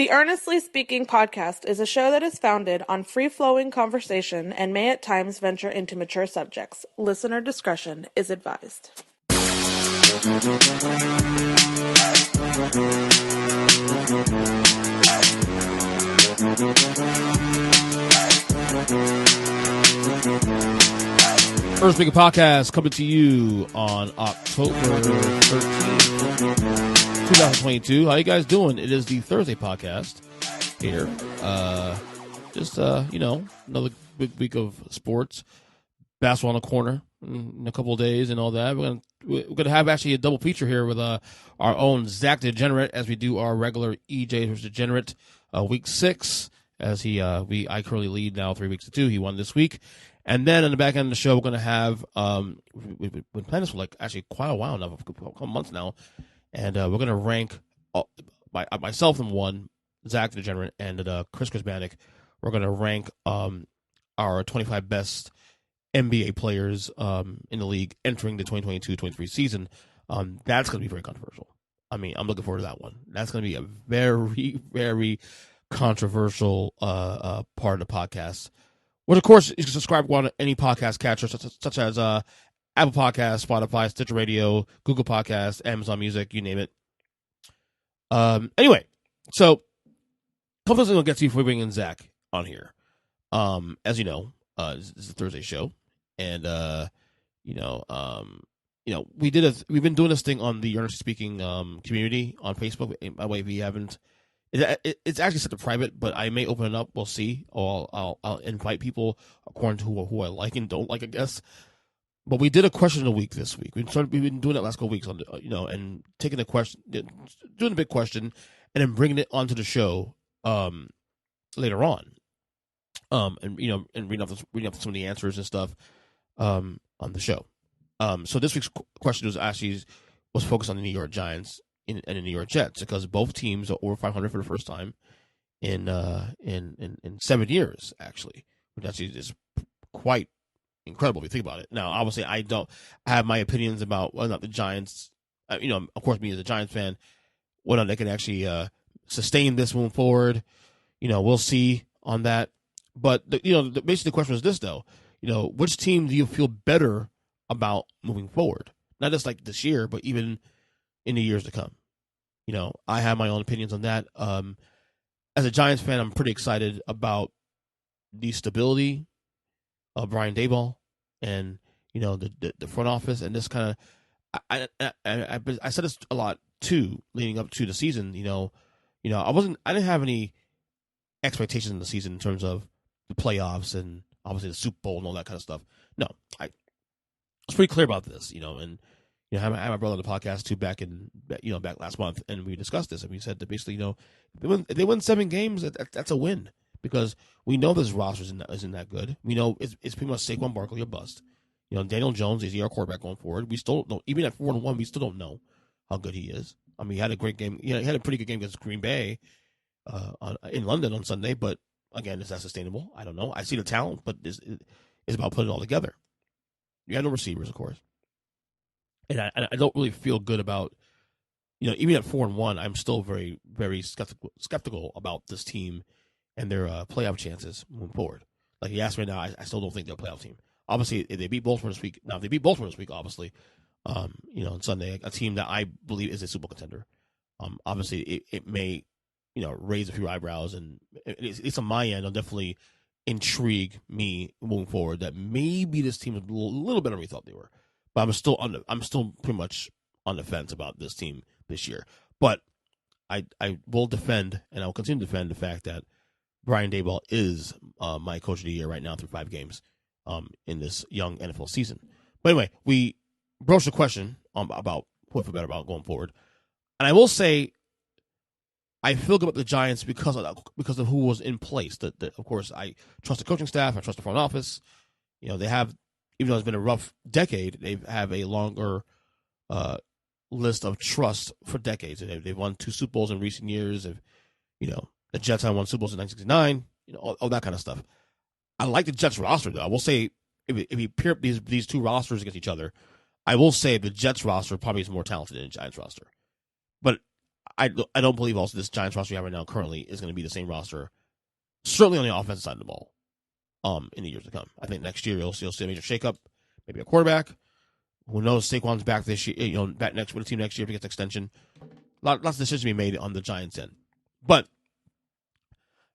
The Earnestly Speaking podcast is a show that is founded on free-flowing conversation and may at times venture into mature subjects. Listener discretion is advised. Earnestly Speaking podcast coming to you on October 13th, 2022. How you guys doing? It is the Thursday podcast here. Another big week of sports. Basketball in the corner in a couple of days and all that. We're gonna have actually a double feature here with our own Zack The Degenerate as we do our regular EJ vs. Degenerate week 6. As I currently lead now 3 weeks to 2. He won this week. And then in the back end of the show, we're going to have, we've been planning this for actually quite a while now, a couple months now. And we're going to rank myself and one, Zack The Degenerate, and Kris Krizmanic. We're going to rank our 25 best NBA players in the league entering the 2022-23 season. That's going to be very controversial. I mean, I'm looking forward to that one. That's going to be a very, very controversial part of the podcast. Which, of course, you can subscribe on any podcast catcher, such as Apple Podcasts, Spotify, Stitcher Radio, Google Podcasts, Amazon Music, you name it. Anyway, so a couple things we'll get to before we bring in Zack on here. As you know, this is a Thursday show, and we've been doing this thing on the Earnestly Speaking community on Facebook. By the way, if you haven't. It's actually set to private, but I may open it up. We'll see. Or I'll invite people according to who I like and don't like, I guess. But we did a question of the week this week. We've been doing it last couple of weeks on and taking a question, doing a big question, and then bringing it onto the show later on. And reading up some of the answers and stuff on the show. So this week's question was focused on the New York Giants and the New York Jets, because both teams are over 500 for the first time in 7 years, actually, which actually is quite incredible if you think about it. Now, obviously, I have my opinions about whether or not the Giants, of course, me as a Giants fan, whether or not they can actually sustain this moving forward. We'll see on that. But basically the question is this, though. Which team do you feel better about moving forward? Not just like this year, but even in the years to come. I have my own opinions on that. As a Giants fan, I'm pretty excited about the stability of Brian Daboll and, the front office, and this kind of, I said this a lot too, leading up to the season. I didn't have any expectations in the season in terms of the playoffs and obviously the Super Bowl and all that kind of stuff. No, I was pretty clear about this, and I had my brother on the podcast too back last month, and we discussed this, and we said that basically, if they win 7 games, that's a win, because we know this roster isn't that good. We know it's pretty much Saquon Barkley or bust. Daniel Jones is our quarterback going forward. We still don't know, even at 4-1, we still don't know how good he is. I mean, he had a great game. He had a pretty good game against Green Bay in London on Sunday, but again, is that sustainable? I don't know. I see the talent, but it's about putting it all together. You have no receivers, of course. And I don't really feel good about, even at 4-1, I'm still very, very skeptical about this team and their playoff chances moving forward. Like you asked me now, I still don't think they're a playoff team. Obviously, if they beat Baltimore this week, obviously, on Sunday, a team that I believe is a Super Bowl contender. Obviously, it may, raise a few eyebrows, and it's on my end, it'll definitely intrigue me moving forward that maybe this team is a little better than we thought they were. But I'm still pretty much on the fence about this team this year. But I will defend, and I will continue to defend the fact that Brian Daboll is my coach of the year right now through 5 games in this young NFL season. But anyway, we broached the question about who I feel better about going forward. And I will say I feel good about the Giants because of who was in place. Of course, I trust the coaching staff. I trust the front office. They have, even though it's been a rough decade, they have a longer list of trust for decades. They've won 2 Super Bowls in recent years. The Jets have won Super Bowls in 1969. All that kind of stuff. I like the Jets roster, though. I will say, if you pair up these 2 rosters against each other, I will say the Jets roster probably is more talented than the Giants roster. But I don't believe also this Giants roster we have right now currently is going to be the same roster, certainly on the offensive side of the ball, in the years to come. I think next year you'll see a major shakeup, maybe a quarterback. Who knows? Saquon's back this year, back next with the team next year if he gets extension. Lots of decisions to be made on the Giants' end. But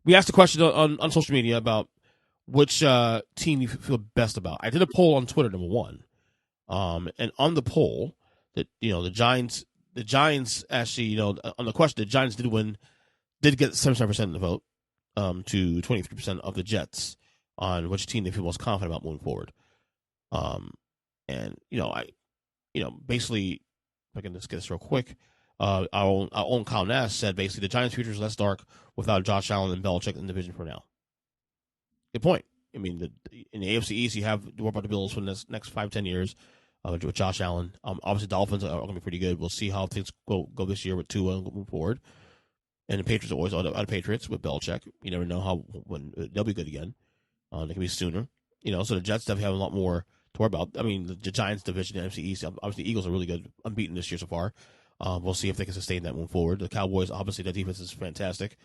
we asked a question on social media about which team you feel best about. I did a poll on Twitter, number one. And on the poll, that the Giants actually, on the question, the Giants did get 77% of the vote, to 23% of the Jets on which team they feel most confident about moving forward. And basically, if I can just get this real quick, our own Kyle Nash said basically the Giants' future is less dark without Josh Allen and Belichick in the division for now. Good point. I mean, in the AFC East, you have to worry about the Bills for the next 5-10 years with Josh Allen. Obviously, Dolphins are going to be pretty good. We'll see how things go this year with Tua moving forward. And the Patriots are always out of Patriots with Belichick. You never know when they'll be good again. They can be sooner. So the Jets definitely have a lot more to worry about. I mean, the Giants division, the NFC East, obviously the Eagles are really good, unbeaten this year so far. We'll see if they can sustain that moving forward. The Cowboys, obviously, their defense is fantastic.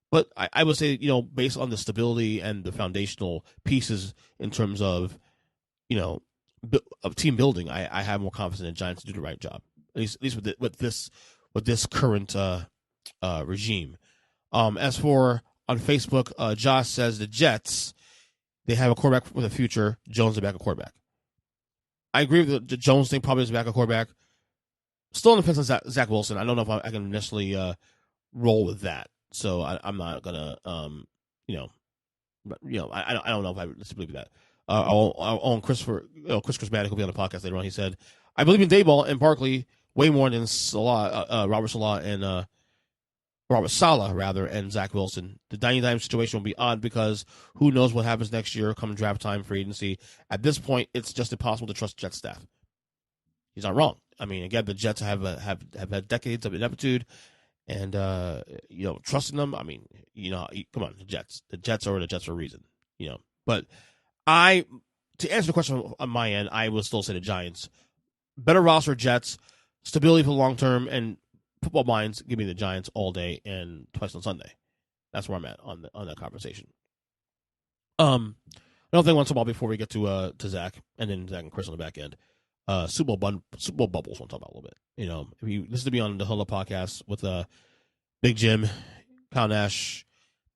But I would say, based on the stability and the foundational pieces in terms of, of team building, I have more confidence in the Giants to do the right job. At least with this current regime. As for on Facebook, Josh says the Jets, they have a quarterback with a future. Jones is a backup quarterback. I agree with the Jones thing. Probably is a backup quarterback. Still on the fence on Zach Wilson. I don't know if I can necessarily roll with that. So I'm not gonna, I don't know if I believe that. Our own Kris Krizmanic will be on the podcast later on. He said, "I believe in Dayball and Barkley way more than Robert Saleh rather, and Zach Wilson. The Danny Dimes situation will be odd because who knows what happens next year come draft time for agency. At this point, it's just impossible to trust Jets staff." He's not wrong. I mean, again, the Jets have had decades of ineptitude, and trusting them. I mean, come on, the Jets. The Jets are the Jets for a reason. But to answer the question on my end, I will still say the Giants. Better roster, Jets, stability for the long term, and football minds. Give me the Giants all day and twice on Sunday. That's where I'm at on that conversation. Another thing I want to talk about before we get to Zach and then Zach and Kris on the back end. Super Bowl bubbles. Want to talk about a little bit. If you listen to me on the Hula podcast with Big Jim, Kyle Nash,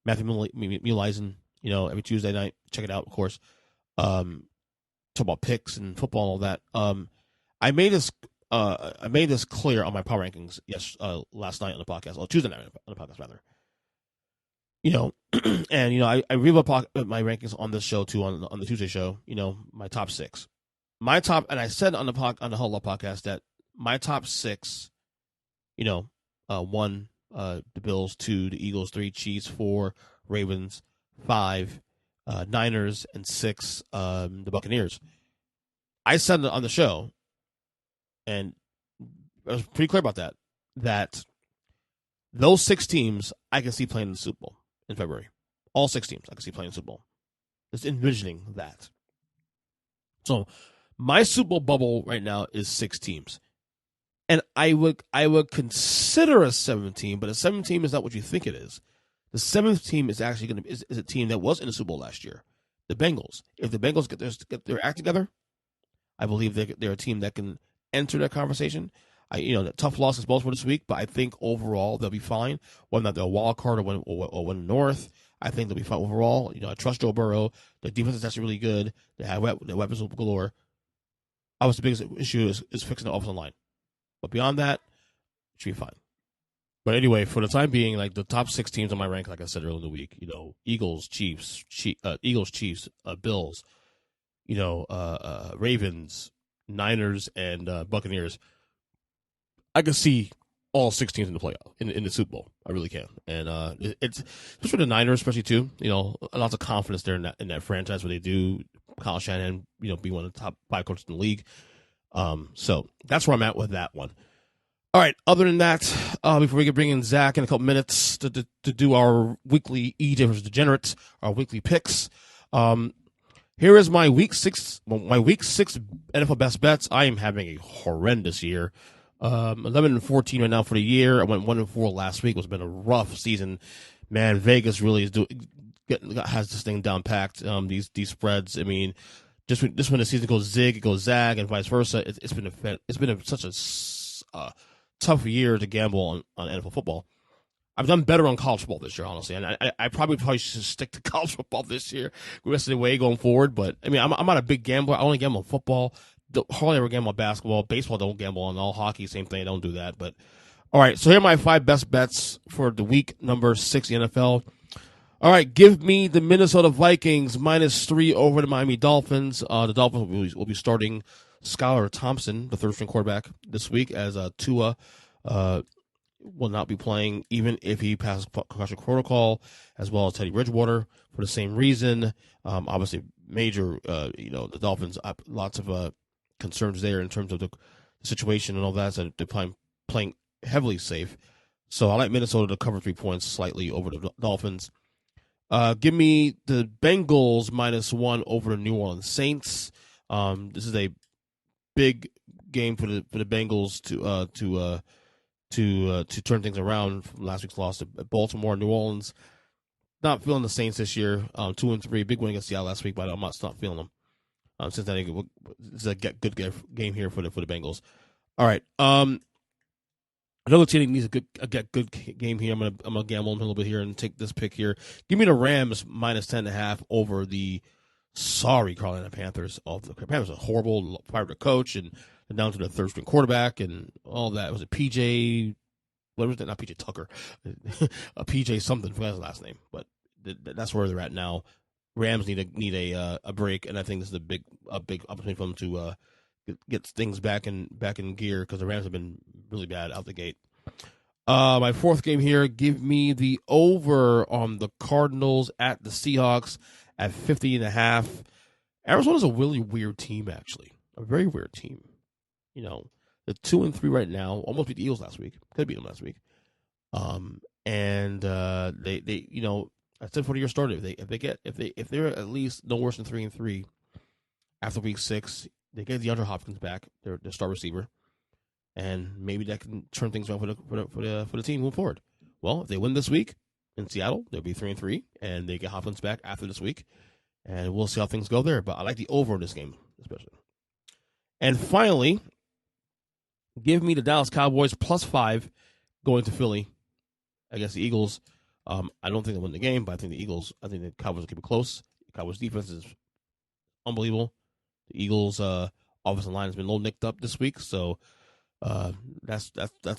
Matthew Muleisen, every Tuesday night, check it out. Of course, talk about picks and football and all that. I made this clear on my power rankings. Last night on the podcast, or Tuesday night on the podcast rather. And I read my rankings on this show too on the Tuesday show. My top six. My top, and I said on the Hulla podcast that my top six, one, the Bills, 2, the Eagles, 3, Chiefs, 4, Ravens, 5, Niners, and 6, the Buccaneers. I said on the show, and I was pretty clear about that those 6 teams I can see playing in the Super Bowl in February. All 6 teams I can see playing in the Super Bowl. Just envisioning that. So my Super Bowl bubble right now is 6 teams. And I would consider a 7th team, but a 7th team is not what you think it is. The 7th team is actually going to is a team that was in the Super Bowl last year, the Bengals. If the Bengals get their act together, I believe they're a team that can enter that conversation. The tough losses both for this week, but I think overall they'll be fine. Whether or not they're a wild card or win north, I think they'll be fine overall. I trust Joe Burrow. The defense is actually really good. They have weapons galore. Obviously, the biggest issue is fixing the offensive line. But beyond that, it should be fine. But anyway, for the time being, like the top 6 teams on my rank, like I said earlier in the week, Eagles, Chiefs, Bills, Ravens, Niners, and Buccaneers. I can see all 6 teams in the playoff in the Super Bowl. I really can, and it's especially the Niners, especially too. Lots of confidence there in that franchise. What they do, Kyle Shanahan, be one of the top 5 coaches in the league. So that's where I'm at with that one. All right. Other than that, before we can bring in Zach in a couple minutes to do our weekly EJ versus Degenerates, our weekly picks. Here is my week 6 NFL best bets. I am having a horrendous year. 11-14 right now for the year. I went 1-4 last week. It's been a rough season. Man, Vegas really is has this thing down packed. These spreads. I mean, just when the season goes zig, it goes zag, and vice versa. It's been such a tough year to gamble on NFL football. I've done better on college football this year, honestly, and I probably should stick to college football this year, the rest of the way going forward. But I mean, I'm not a big gambler. I only gamble on football. Hardly ever gamble on basketball. Baseball, don't gamble on. All hockey, same thing. I don't do that. But all right, so here are my 5 best bets for the week number 6 NFL. All right, give me the Minnesota Vikings -3 over the Miami Dolphins. The Dolphins will be starting Skylar Thompson, the third-string quarterback, this week, as Tua will not be playing, even if he passes concussion protocol, as well as Teddy Bridgewater for the same reason. Obviously, major, the Dolphins lots of concerns there in terms of the situation and all that. So they're playing heavily safe. So I like Minnesota to cover 3 points slightly over the Dolphins. Give me the Bengals -1 over the New Orleans Saints. This is a big game for the Bengals to turn things around from last week's loss to Baltimore. New Orleans not feeling the Saints this year. 2-3, big win against Seattle last week, but I'm not feeling them. Since I think it's a good game here for the Bengals. All right. Another team needs a good game here. I'm gonna gamble a little bit here and take this pick here. Give me the Rams -10.5 over the sorry Carolina Panthers. The Panthers are horrible. Fired their coach and down to the third string quarterback and all that. Was it PJ? What was it? Not PJ Tucker. A PJ something. Forgot his last name. But that's where they're at now. Rams need a break, and I think this is a big opportunity for them to get things back in gear because the Rams have been really bad out the gate. My fourth game here, give me the over on the Cardinals at the Seahawks at 50.5. Arizona's a really weird team, actually. A very weird team. You know, they're 2-3 right now. Almost beat the Eagles last week. Could beat them last week. They I said for the year started, if they're at least no worse than 3-3 after week 6, they get DeAndre Hopkins back, their star receiver, and maybe that can turn things around for the team moving forward. Well, if they win this week in Seattle, they'll be 3-3, and they get Hopkins back after this week, and we'll see how things go there. But I like the over in this game, especially. And finally, give me the Dallas Cowboys +5 going to Philly against the Eagles. I don't think they'll win the game, but I think the Cowboys will keep it close. The Cowboys defense is unbelievable. The Eagles' offensive line has been a little nicked up this week, so that's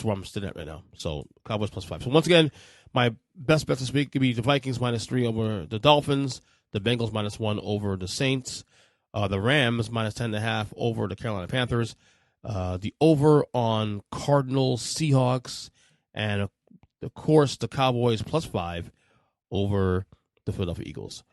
where I'm sitting at right now. So Cowboys +5. So once again, my best bet this week could be the Vikings -3 over the Dolphins, the Bengals -1 over the Saints, the Rams -10.5 over the Carolina Panthers, the over on Cardinals, Seahawks, and of course the Cowboys +5 over the Philadelphia Eagles.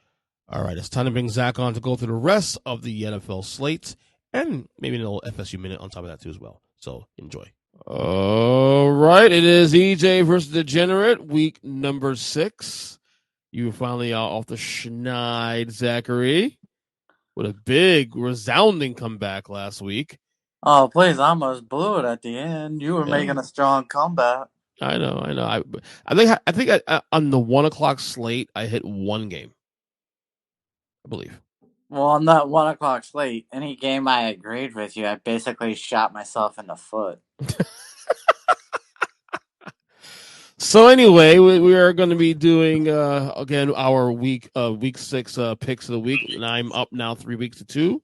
All right, it's time to bring Zach on to go through the rest of the NFL slate and maybe a little FSU minute on top of that too as well. So enjoy. All right, it is EJ versus the Degenerate, week number 6. You were finally out off the schneid, Zachary, with a big, resounding comeback last week. Oh, please, I almost blew it at the end. You were making a strong comeback. I know. I think on the 1 o'clock slate, I hit one game, I believe. Well, on that 1 o'clock slate, any game I agreed with you, I basically shot myself in the foot. So anyway, we are going to be doing again our week 6 picks of the week, and I'm up now 3 weeks to 2.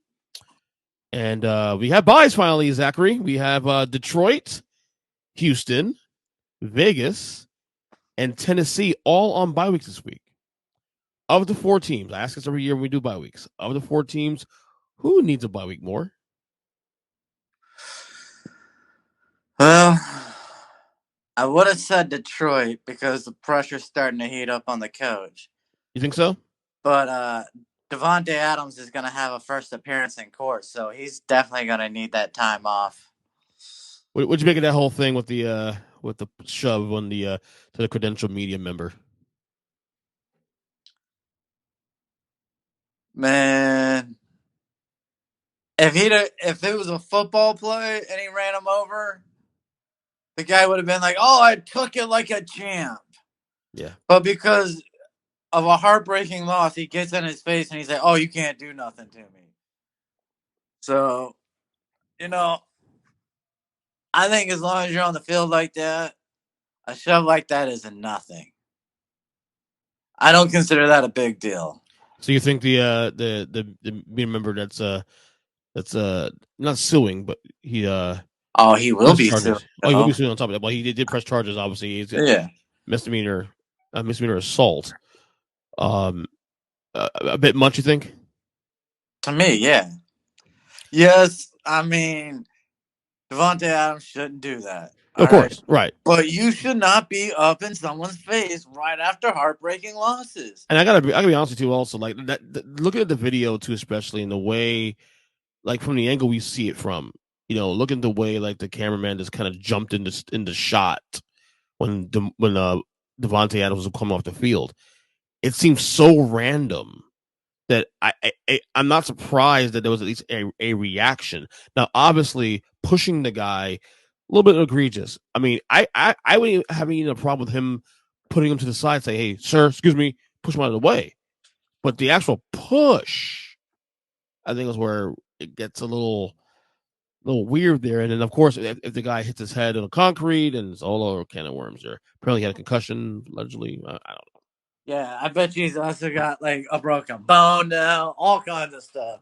And we have buys finally, Zachary. We have Detroit, Houston, Vegas, and Tennessee all on bye weeks this week. Of the 4 teams, I ask this every year when we do bye weeks. Of the 4 teams, who needs a bye week more? Well, I would have said Detroit because the pressure's starting to heat up on the coach. You think so? But Devontae Adams is going to have a first appearance in court, so he's definitely going to need that time off. What'd you make of that whole thing with the shove on the to the credential media member? Man, if it was a football play and he ran him over, the guy would have been like, "Oh, I took it like a champ." Yeah. But because of a heartbreaking loss, he gets in his face and he's like, "Oh, you can't do nothing to me." So, I think as long as you're on the field like that, a shove like that is a nothing. I don't consider that a big deal. So you think the being member that's not suing, but he he will be charges. sued. Oh, he will be suing on top of that. Well, he did press charges. Obviously, he's got misdemeanor assault. A bit much, you think? To me, yeah. Yes, I mean, Devontae Adams shouldn't do that. Of course, right. But you should not be up in someone's face right after heartbreaking losses. And I gotta be honest with you, also, like looking at the video too, especially in the way, like from the angle we see it from, looking at the way like the cameraman just kind of jumped into shot when Devontae Adams was coming off the field. It seems so random that I'm not surprised that there was at least a reaction. Now, obviously, pushing the guy a little bit egregious. I mean, I wouldn't have any problem with him putting him to the side, say, "Hey, sir, excuse me," push him out of the way. But the actual push, I think, is where it gets a little weird there. And then, of course, if the guy hits his head on the concrete, and it's all over a can of worms there. Apparently, he had a concussion, allegedly. I don't know. Yeah, I bet he's also got like a broken bone now, all kinds of stuff.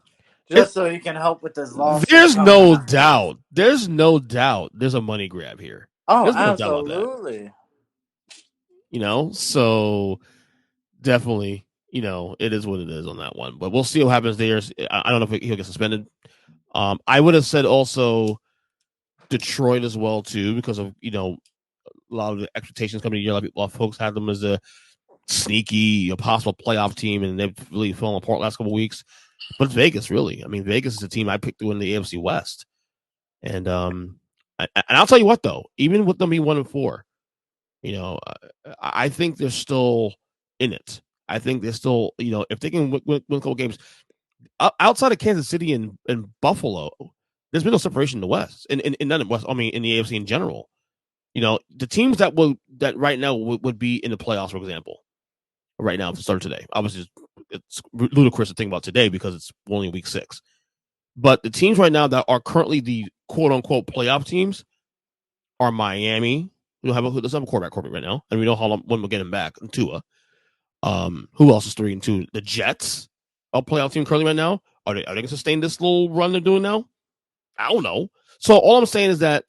Just so he can help with this lawsuit. There's no doubt. There's no doubt. There's a money grab here. Oh, there's no absolutely. Doubt about that. So definitely, it is what it is on that one. But we'll see what happens there. I don't know if he'll get suspended. I would have said also Detroit as well too, because of a lot of the expectations coming in. A lot of folks had them as a sneaky, possible playoff team, and they've really fallen apart last couple of weeks. But it's Vegas, really. I mean, Vegas is a team I picked to win the AFC West. And I'll tell you what, though, even with them being 1-4, I think they're still in it. I think they're still, if they can win a couple games outside of Kansas City and Buffalo, there's been no separation in the West, and none of West. I mean, in the AFC in general, the teams that right now would be in the playoffs, for example, right now if it started today. Obviously, it's ludicrous to think about today because it's only week 6. But the teams right now that are currently the quote-unquote playoff teams are Miami. We don't have a quarterback right now, and we know how long when we'll get him back. And Tua. Who else is 3-2? The Jets, a playoff team currently right now. Are they going to sustain this little run they're doing now? I don't know. So all I'm saying is that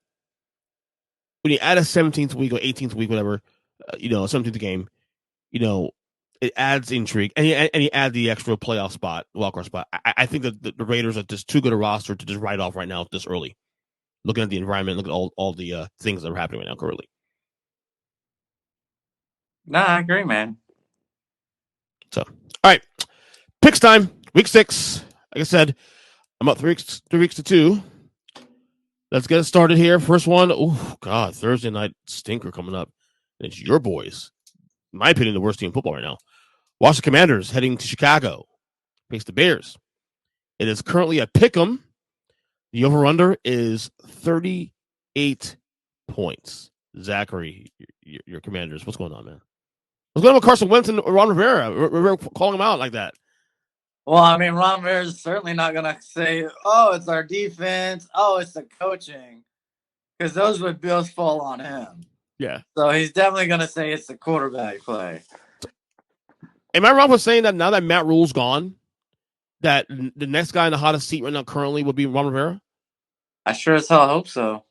when you add a 17th week or 18th week, whatever, 17th game, it adds intrigue, and you add the extra playoff spot, wildcard spot. I think that the Raiders are just too good a roster to just write off right now this early. Looking at the environment, look at all the things that are happening right now currently. No, I agree, man. So, all right, picks time, week 6. Like I said, I'm up 3 weeks to 2. Let's get it started here. First one, oh God, Thursday night stinker coming up. And it's your boys. In my opinion, the worst team in football right now. Washington Commanders heading to Chicago. Face the Bears. It is currently a pick 'em. The over-under is 38 points. Zachary, your Commanders, what's going on, man? What's going on with Carson Wentz and Ron Rivera? We're calling him out like that. Well, I mean, Ron Rivera is certainly not going to say, "Oh, it's our defense. Oh, it's the coaching," because those would both fall on him. Yeah. So he's definitely going to say it's the quarterback play. Am I wrong for saying that now that Matt Rule's gone, that the next guy in the hottest seat right now currently would be Ron Rivera? I sure as hell hope so.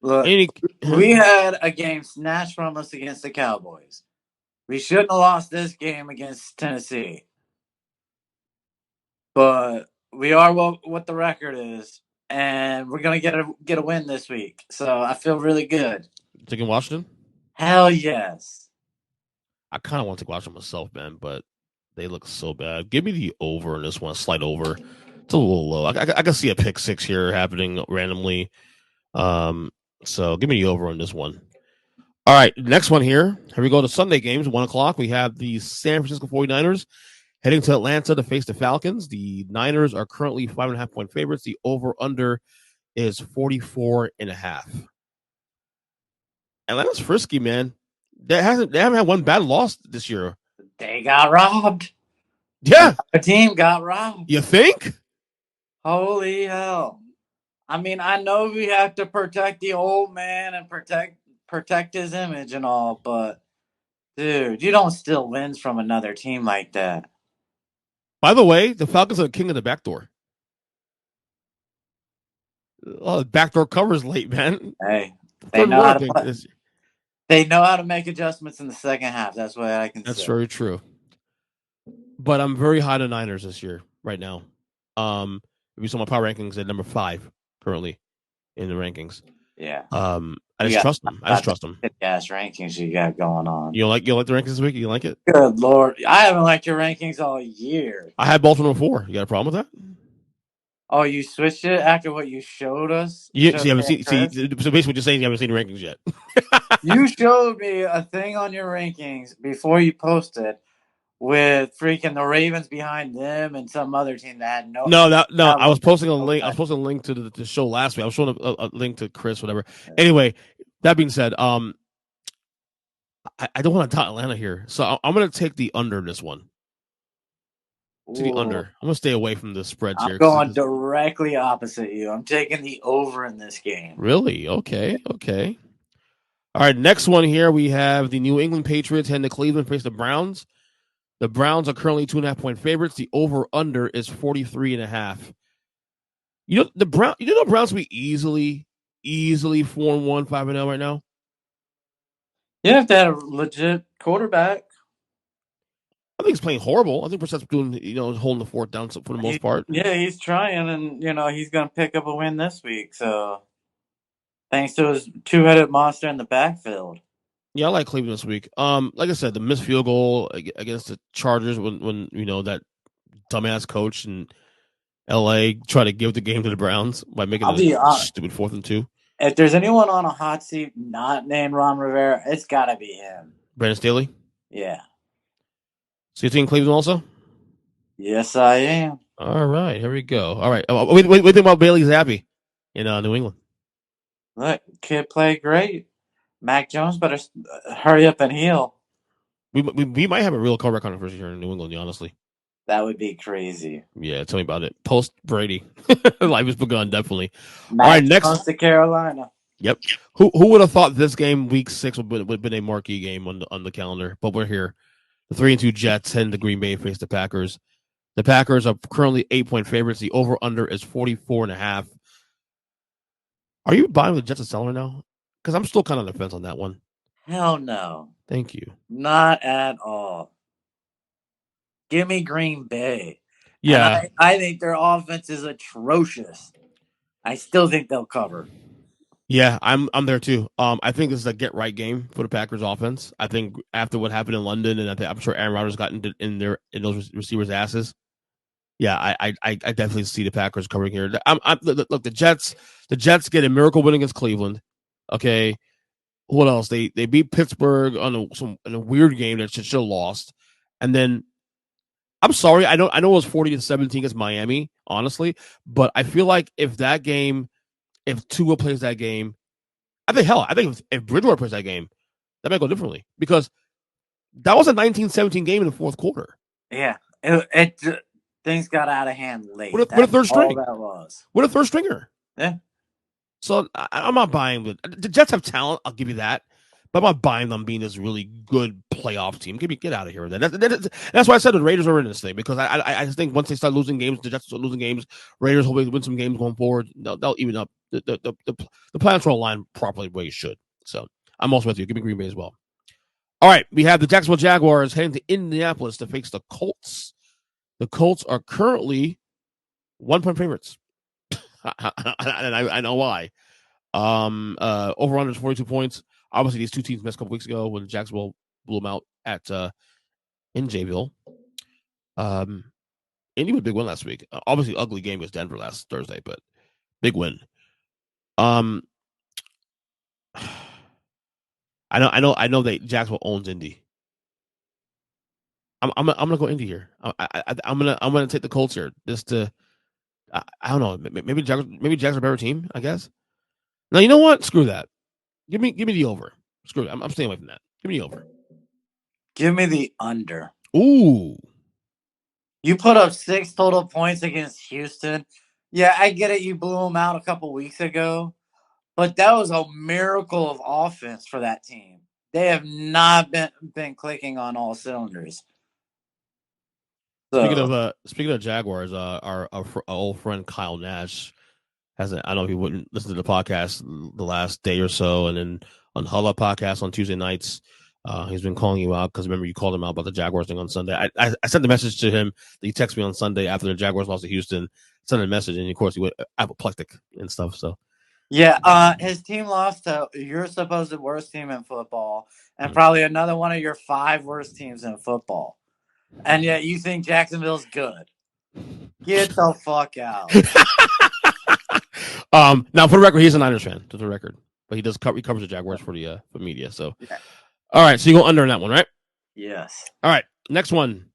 Look, we had a game snatched from us against the Cowboys. We shouldn't have lost this game against Tennessee. But we are what the record is, and we're going to get a win this week. So I feel really good. Taking Washington? Hell yes. I kind of want to take Washington myself, man, but they look so bad. Give me the over in this one, slight over. It's a little low. I can see a pick 6 here happening randomly. So give me the over on this one. All right, next one here. Here we go to Sunday games, 1 o'clock. We have the San Francisco 49ers heading to Atlanta to face the Falcons. The Niners are currently 5.5-point favorites. The over-under is 44.5. Atlanta's frisky, man. They haven't had one bad loss this year. They got robbed. Yeah. The team got robbed. You think? Holy hell. I mean, I know we have to protect the old man and protect his image and all, but dude, you don't steal wins from another team like that. By the way, the Falcons are the king of the backdoor. Oh, the backdoor covers late, man. Hey, they Third know one, how I to think. play. They know how to make adjustments in the second half. That's what I can That's say. very true. But I'm very high on Niners this year, right now. If you saw my power rankings at number 5 currently in the rankings. Yeah. I just trust them. I just trust them. Gas rankings you got going on. You like the rankings this week? You like it? Good Lord. I haven't liked your rankings all year. I had Baltimore 4. You got a problem with that? Oh, you switched it after what you showed us? You haven't seen. So basically, what you're saying, you haven't seen the rankings yet. You showed me a thing on your rankings before you posted with freaking the Ravens behind them and some other team that had No. I was posting a link. I was posting a link to the show last week. I was showing a link to Chris, whatever. Anyway, that being said, I don't want to dot Atlanta here, so I'm going to take the under this one. To the under. I'm going to stay away from the spreads here. I'm going directly opposite you. I'm taking the over in this game. Really? Okay. All right, next one here, we have the New England Patriots heading to Cleveland face the Browns. The Browns are currently 2.5-point favorites. The over-under is 43.5. The Browns will be easily 4-1, 5-0 right now. You have to have a legit quarterback. I think he's playing horrible. I think Brissett's doing, holding the fort down for the most part. Yeah, he's trying, and he's going to pick up a win this week. So, thanks to his two-headed monster in the backfield. Yeah, I like Cleveland this week. Like I said, the missed field goal against the Chargers when that dumbass coach in LA tried to give the game to the Browns by making a stupid 4th and 2. If there's anyone on a hot seat not named Ron Rivera, it's got to be him. Brandon Staley? Yeah. So you think Cleveland also? Yes, I am. All right, here we go. All right. What do you think about Bailey Zappi in New England? Look, kid played great. Mac Jones better hurry up and heal. We might have a real comeback controversy here in New England, honestly. That would be crazy. Yeah, tell me about it. Post Brady. Life has begun, definitely. Mac all right, next. Jones to Carolina. Yep. Who would have thought this game, week 6, would have been a marquee game on the calendar? But we're here. The 3-2 Jets heading to Green Bay face the Packers. The Packers are currently 8-point favorites. The over-under is 44.5. Are you buying the Jets a seller now? Because I'm still kind of on the fence on that one. Hell no. Thank you. Not at all. Give me Green Bay. Yeah. And I think their offense is atrocious. I still think they'll cover. Yeah, I'm there too. I think this is a get right game for the Packers offense. I think after what happened in London, and I'm sure Aaron Rodgers got in those receivers' asses. Yeah, I definitely see the Packers covering here. Look, the Jets get a miracle win against Cleveland. Okay, what else? They beat Pittsburgh in a weird game that should have lost, and then I'm sorry, I know it was 40-17 against Miami, honestly, but I feel like if Tua plays that game, I think if Bridgewater plays that game, that might go differently because that was a 19-17 game in the fourth quarter. Yeah, things got out of hand late. What a third string. All that was. What a third stringer. Yeah. So I'm not buying the Jets have talent. I'll give you that, but I'm not buying them being this really good playoff team. Get out of here with that. That's why I said the Raiders are in this thing because I just think once they start losing games, the Jets start losing games. Raiders hopefully win some games going forward. They'll even up. The planets will align properly where you should. So I'm also with you. Give me Green Bay as well. All right, we have the Jacksonville Jaguars heading to Indianapolis to face the Colts. The Colts are currently 1-point favorites. And I know why. Over under is 42 points. Obviously, these two teams met a couple weeks ago when Jacksonville blew them out in Jayville. Indy was a big win last week. Obviously, ugly game was Denver last Thursday, but big win. I know that Jacksonville owns Indy. I'm gonna go Indy here. I'm gonna take the Colts here just to I don't know. Maybe Jags are a better team. I guess. Now you know what? Screw that. Give me the over. Screw it. I'm staying away from that. Give me the over. Give me the under. Ooh. You put up 6 total points against Houston. Yeah, I get it. You blew them out a couple weeks ago, but that was a miracle of offense for that team. They have not been clicking on all cylinders. So, Speaking of Jaguars, our old friend Kyle Nash hasn't. I don't know if he wouldn't listen to the podcast the last day or so, and then on Hulla podcast on Tuesday nights, he's been calling you out because remember you called him out about the Jaguars thing on Sunday. I sent the message to him. He texted me on Sunday after the Jaguars lost to Houston. Sent a message, and of course he went apoplectic and stuff. So yeah, his team lost to your supposed worst team in football and probably another one of your 5 worst teams in football. And yet you think Jacksonville's good. Get the fuck out. Now for the record, he's a Niners fan. To the record, but he covers the Jaguars for the for media. So, Yeah. All right, so you go under on that one, right? Yes. All right, next one.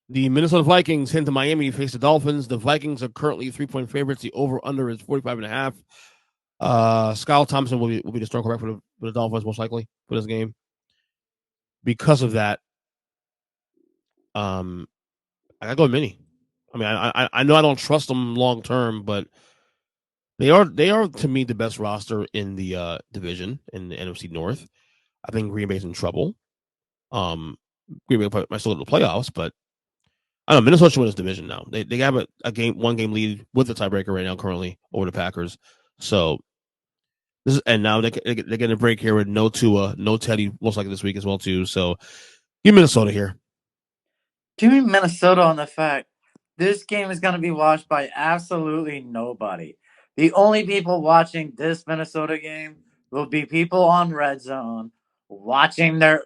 The Minnesota Vikings head to Miami to face the Dolphins. The Vikings are currently 3-point favorites. The over/under is 45.5. Kyle Thompson will be the starting quarterback for the Dolphins most likely for this game. Because of that, I gotta go with Mini. I mean, I know I don't trust them long term, but they are to me the best roster in the division in the NFC North. I think Green Bay's in trouble. Green Bay might still go to the playoffs, but I don't know. Minnesota should win this division now. They have one game lead with the tiebreaker right now currently over the Packers. So and now they're getting a break here with no Tua, no Teddy, most likely this week as well too. So give Minnesota here. Give me Minnesota on the fact this game is going to be watched by absolutely nobody. The only people watching this Minnesota game will be people on Red Zone watching their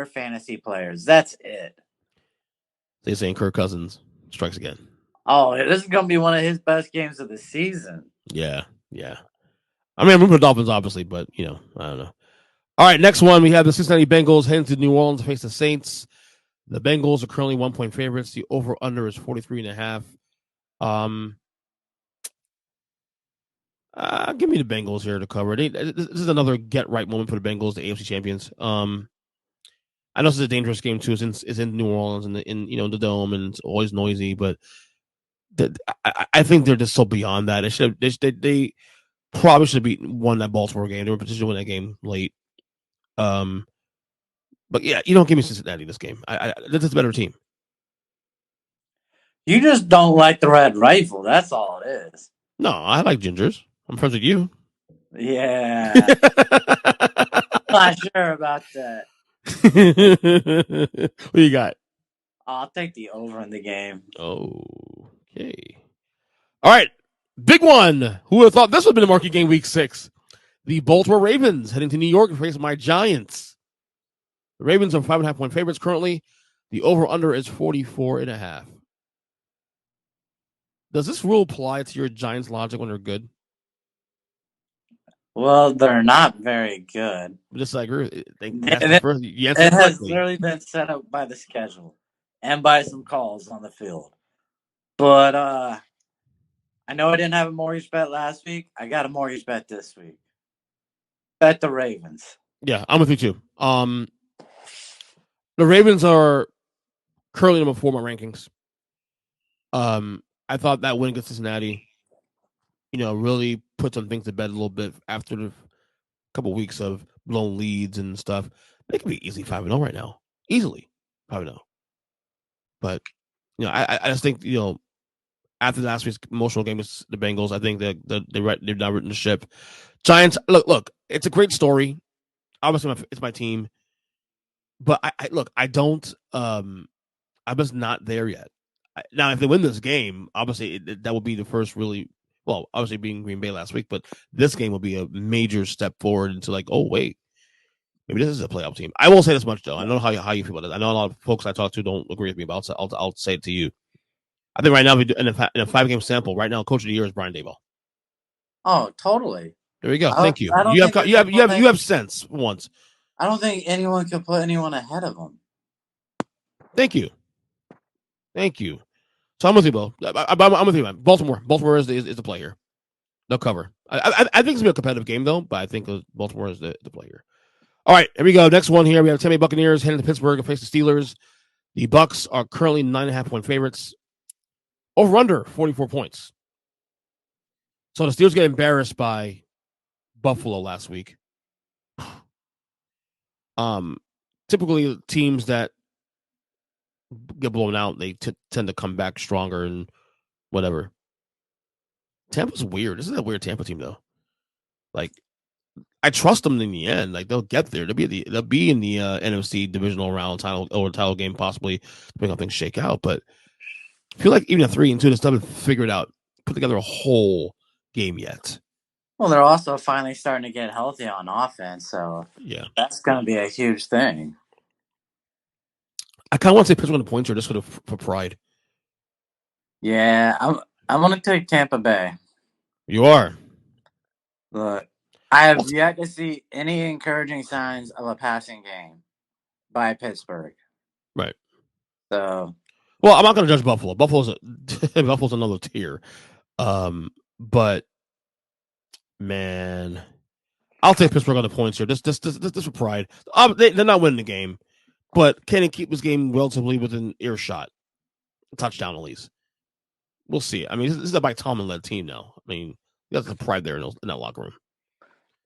fantasy players. That's it. They saying Kirk Cousins strikes again. Oh, this is going to be one of his best games of the season. Yeah. I mean, I'm rooting for the Dolphins, obviously, but I don't know. All right, next one we have the Cincinnati Bengals heading to New Orleans to face the Saints. The Bengals are currently 1-point favorites. The over/under is 43.5. Give me the Bengals here to cover. This is another get right moment for the Bengals, the AFC champions. I know this is a dangerous game too. It's in New Orleans and in the dome, and it's always noisy. But I think they're just so beyond that. They probably should have won that Baltimore game. They were positioned to win that game late. But yeah, you don't give me Cincinnati this game. This is a better team. You just don't like the Red Rifle. That's all it is. No, I like Gingers. I'm friends with you. Yeah. Not sure about that. What you got? I'll take the over in the game. Okay. All right. Big one. Who would have thought this would have been a marquee game week 6? The Baltimore Ravens heading to New York to face my Giants. The Ravens are 5.5-point favorites currently. The over/under is 44.5. Does this rule apply to your Giants logic when they're good? Well, they're not very good. Just like you It has literally been set up by the schedule and by some calls on the field. But I know I didn't have a mortgage bet last week. I got a mortgage bet this week. Bet the Ravens. Yeah, I'm with you too. The Ravens are currently number 4 in my rankings. I thought that win against Cincinnati, really put some things to bed a little bit after the couple of weeks of blown leads and stuff. They could be easily 5-0 right now. Easily 5-0. But, I just think, after last week's emotional game with the Bengals, I think that they've now written the ship. Giants, look, it's a great story. Obviously, it's my team. But I don't. I'm just not there yet. Now, if they win this game, obviously that would be the first really. Well, obviously being Green Bay last week, but this game will be a major step forward into like, oh wait, maybe this is a playoff team. I won't say this much though. I know how you feel about it. I know a lot of folks I talk to don't agree with me, but I'll say it to you. I think right now in a 5-game sample, right now, Coach of the Year is Brian Daboll. Oh, totally. There we go. Thank you. You have sense once. I don't think anyone can put anyone ahead of him. Thank you. So I'm with you, Bo. I'm with you, man. Baltimore is the play here. They'll cover. I think it's gonna be a competitive game though, but I think Baltimore is the play here. All right, here we go. Next one here. We have Tampa Bay Buccaneers heading to Pittsburgh to face the Steelers. The Bucks are currently 9.5-point favorites. Over under 44 points. So the Steelers get embarrassed by Buffalo last week. Typically teams that get blown out, they tend to come back stronger and whatever. Tampa's weird. This is a weird Tampa team though. Like I trust them in the end. Like they'll get there. They'll be in the NFC divisional round title game possibly depending how things shake out. But I feel like even at 3-2, they still haven't figured out, put together a whole game yet. Well, they're also finally starting to get healthy on offense, so yeah, that's going to be a huge thing. I kind of want to say Pittsburgh on the points here just for pride. Yeah, I'm going to take Tampa Bay. You are. Look, I have yet to see any encouraging signs of a passing game by Pittsburgh. Right. So, well, I'm not going to judge Buffalo. Buffalo's another tier. But man, I'll take Pittsburgh on the points here. This for pride. They're not winning the game, but can he keep this game relatively within earshot? A touchdown at least. We'll see. I mean, this is a Mike Tomlin-led team now. I mean, that's the pride there in that locker room.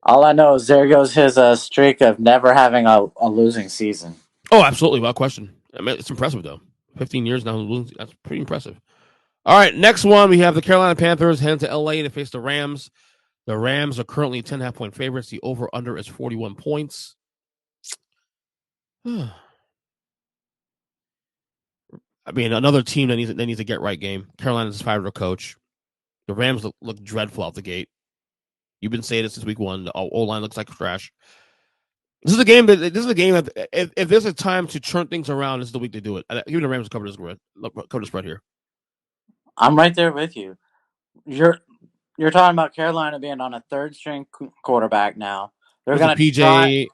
All I know is there goes his streak of never having a losing season. Oh, absolutely, without question. I mean, it's impressive though. 15 years now, that's pretty impressive. All right, next one we have the Carolina Panthers heading to LA to face the Rams. The Rams are currently 10.5-point favorites. The over/under is 41 points. I mean, another team that needs to get right game. Carolina's fired their coach. The Rams look dreadful out the gate. You've been saying this since week one. The O-line looks like trash. This is a game that if there's a time to turn things around, this is the week to do it. Even the Rams cover the spread here. I'm right there with you. You're talking about Carolina being on a third string quarterback now. They're going to try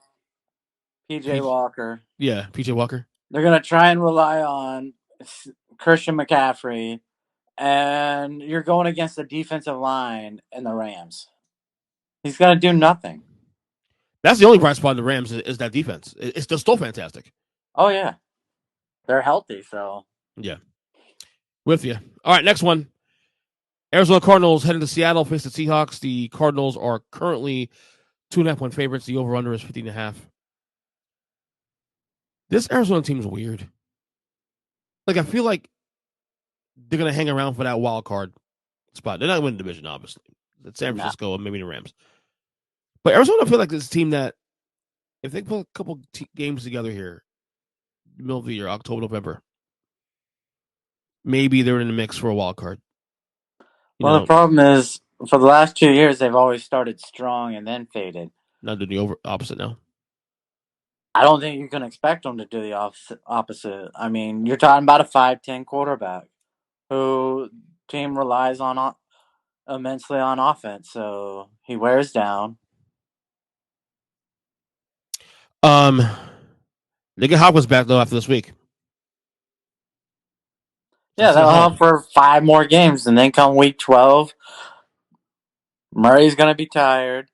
PJ Walker. Yeah, PJ Walker. They're going to try and rely on Christian McCaffrey, and you're going against the defensive line in the Rams. He's going to do nothing. That's the only bright spot in the Rams is that defense. It's still fantastic. Oh, yeah. They're healthy, so. Yeah. With you. All right, next one. Arizona Cardinals heading to Seattle, face the Seahawks. The Cardinals are currently 2.5-point favorites. The over/under is 15.5. This Arizona team is weird. Like, I feel like they're going to hang around for that wild card spot. They're not winning the division, obviously. It's San Francisco and maybe the Rams. But Arizona, I feel like this is a team that if they put a couple games together here, middle of the year, October, November, maybe they're in the mix for a wild card. The problem is, for the last 2 years, they've always started strong and then faded. Not doing the opposite now. I don't think you can expect them to do the opposite. I mean, you're talking about a 5'10" quarterback who team relies on immensely on offense, so he wears down. They get Hopkins back though after this week. Yeah, they'll help for 5 more games, and then come week 12, Murray's going to be tired.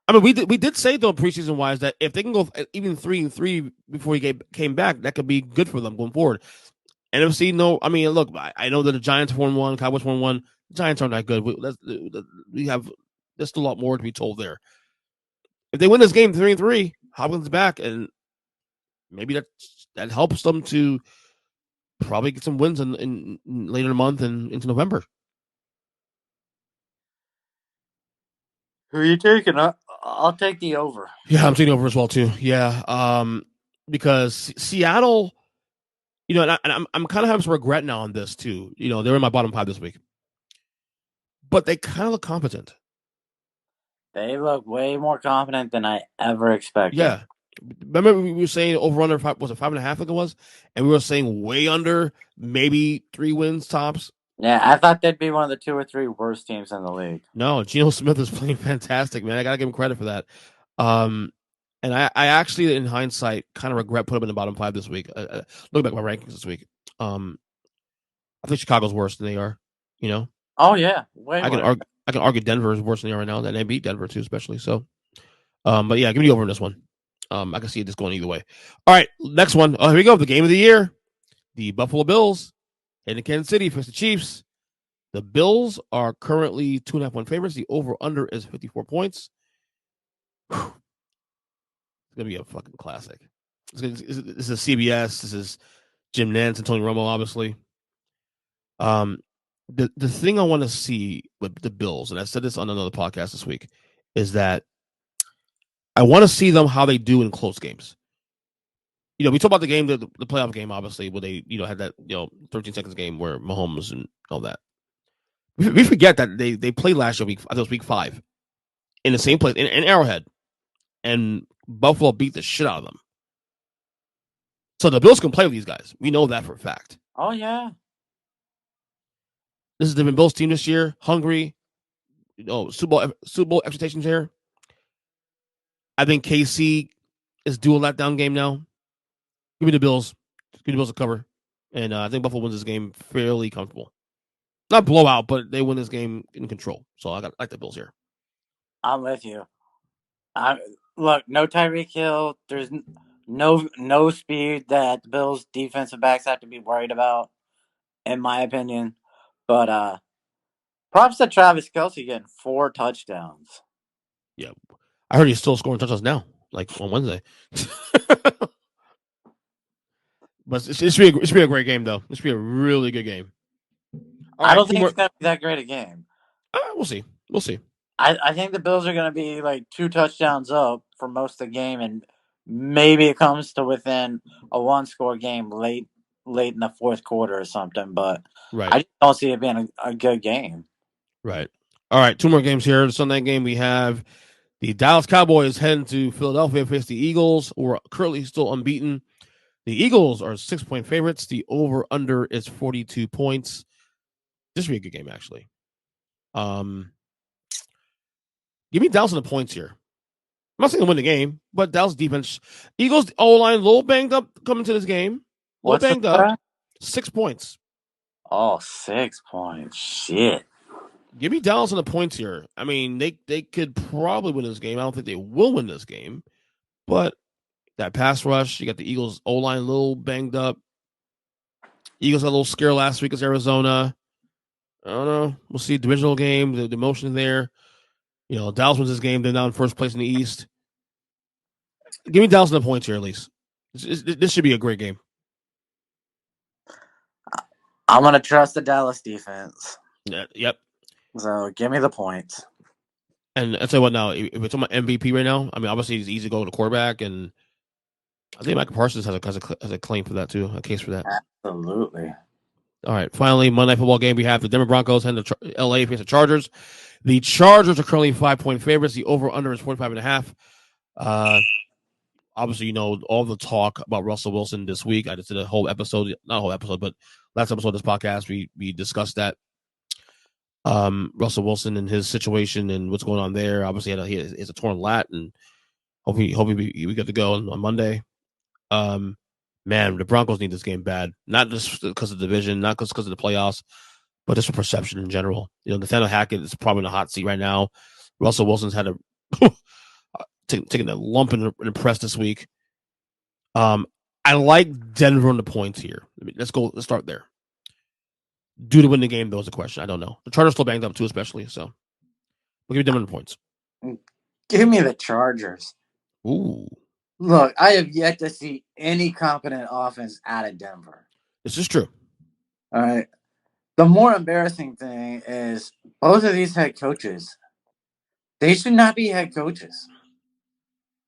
I mean, we did say though preseason wise that if they can go even 3-3 before he came back, that could be good for them going forward. NFC, no, I mean, look, I know that the Giants 4-1, Cowboys 4-1. The Giants aren't that good. There's still a lot more to be told there. If they win this game 3-3, Hopkins is back, and maybe that helps them to probably get some wins in later in the month and into November. Who are you taking? I'll take the over. Yeah, I'm taking over as well too. Yeah, because Seattle, and I'm kind of having some regret now on this too. They're in my bottom 5 this week, but they kind of look competent. They look way more confident than I ever expected. Yeah. Remember we were saying over under, was it 5.5? I think it was, and we were saying way under, maybe 3 wins tops. Yeah, I thought they'd be one of the 2 or 3 worst teams in the league. No, Geno Smith is playing fantastic, man. I gotta give him credit for that. And I actually, in hindsight, kind of regret putting him in the bottom 5 this week. Look back at my rankings this week. I think Chicago's worse than they are. You know. Oh yeah, way I can worse. argue. I can argue Denver is worse than they are right now. And they beat Denver too, especially. So, but yeah, give me over in this one. I can see this going either way. All right, next one. Oh, here we go. The game of the year. The Buffalo Bills heading to Kansas City face the Chiefs. The Bills are currently 2.5-point favorites. The over/under is 54 points. Whew. It's gonna be a fucking classic. This is CBS. This is Jim Nantz and Tony Romo, obviously. The thing I want to see with the Bills, and I said this on another podcast this week, is that I want to see them how they do in close games. We talk about the game, the playoff game, obviously, where they, had that, 13 seconds game where Mahomes and all that. We forget that they played last year, I think it was week 5, in the same place, in Arrowhead, and Buffalo beat the shit out of them. So the Bills can play with these guys. We know that for a fact. Oh yeah. This is the Bills team this year, hungry. Super Bowl expectations here. I think KC is due a letdown game now. Give me the Bills. Give me the Bills to cover. And I think Buffalo wins this game fairly comfortable. Not blowout, but they win this game in control. So I like the Bills here. I'm with you. Look, no Tyreek Hill. There's no speed that the Bills defensive backs have to be worried about, in my opinion. But props to Travis Kelce getting 4 touchdowns. Yeah. I heard he's still scoring touchdowns now, like on Wednesday. But it should be a great game, though. It should be a really good game. All right, I don't think it's going to be that great a game. We'll see. We'll see. I think the Bills are going to be like 2 touchdowns up for most of the game, and maybe it comes to within a 1-score game late in the fourth quarter or something. But right. I just don't see it being a good game. Right. All right, 2 more games here. The Sunday game, we have the Dallas Cowboys heading to Philadelphia to face the Eagles, who are currently still unbeaten. The Eagles are 6-point favorites. The over/under is 42 points. This should be a good game, actually. Give me Dallas on the points here. I'm not saying they'll win the game, but Dallas defense. Eagles O-line a little banged up coming to this game. A little banged up. 6 points. Oh, 6 points. Shit. Give me Dallas on the points here. I mean, they could probably win this game. I don't think they will win this game, but that pass rush, you got the Eagles O-line a little banged up. Eagles had a little scare last week against Arizona. I don't know. We'll see. Divisional game, the emotion there. Dallas wins this game. They're now in first place in the East. Give me Dallas on the points here, at least. This should be a great game. I'm going to trust the Dallas defense. Yep. So give me the points. And I'll tell you what now, if it's on my MVP right now, I mean, obviously it's easy to go to quarterback, and I think Michael Parsons has a claim for that too, a case for that. Absolutely. All right, finally, Monday Night Football game, we have the Denver Broncos and the LA face the Chargers. The Chargers are currently 5-point favorites. The over/under is 45.5. Obviously, all the talk about Russell Wilson this week. I just did a whole episode, not a whole episode, but last episode of this podcast, we discussed that. Russell Wilson and his situation and what's going on there. Obviously, he has a torn lat, and hopefully we get to go on Monday. Man, the Broncos need this game bad, not just because of the division, not because of the playoffs, but just for perception in general. Nathaniel Hackett is probably in a hot seat right now. Russell Wilson's had a taking a lump in the press this week. I like Denver on the points here. Let's start there. Do to win the game, though, is a question. I don't know. The Chargers still banged up too, especially. So we'll give you Denver on the points. Give me the Chargers. Ooh. Look, I have yet to see any competent offense out of Denver. This is true. All right. The more embarrassing thing is both of these head coaches, they should not be head coaches.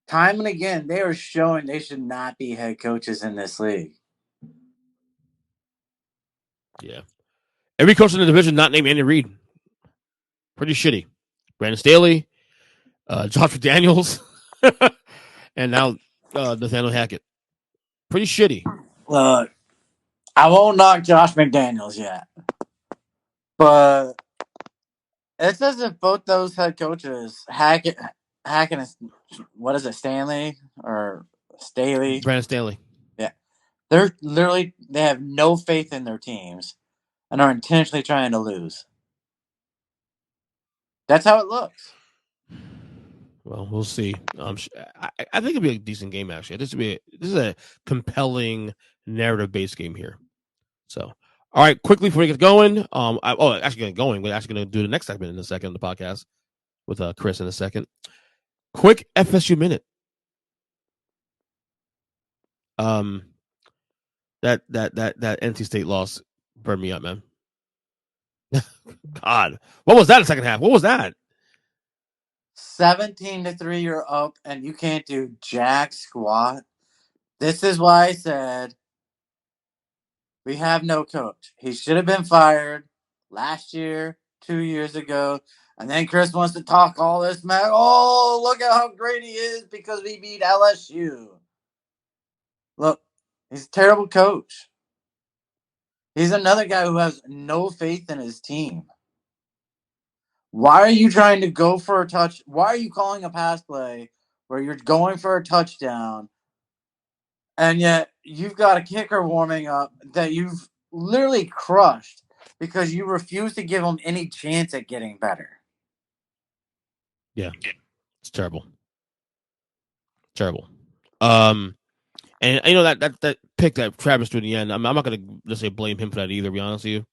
Time and again, they are showing they should not be head coaches in this league. Yeah. Every coach in the division not named Andy Reid. Pretty shitty. Brandon Staley, Josh McDaniels, and now Nathaniel Hackett. Pretty shitty. Look, I won't knock Josh McDaniels yet, but it's as if both those head coaches, Hackett, what is it, Stanley or Staley? Brandon Staley. Yeah, they have no faith in their teams, and are intentionally trying to lose. That's how it looks. Well, we'll see. I think it'll be a decent game. Actually, this is a compelling narrative-based game here. So, all right, quickly before we get going, actually getting going, we're actually going to do the next segment in a second of the podcast with Chris in a second. Quick FSU minute. That NC State loss burned me up, man. God, what was that in the second half? What was that? 17-3, you're up, and you can't do jack squat. This is why I said we have no coach. He should have been fired last year, 2 years ago. And then Chris wants to talk all this smack. Oh, look at how great he is because we beat LSU. Look, he's a terrible coach. He's another guy who has no faith in his team. Why are you trying to go for a touch? Why are you calling a pass play where you're going for a touchdown, and yet you've got a kicker warming up that you've literally crushed because you refuse to give him any chance at getting better? Yeah, it's terrible. Terrible. And you know that pick that Travis threw in the end. I'm not gonna just say blame him for that either. To be honest with you,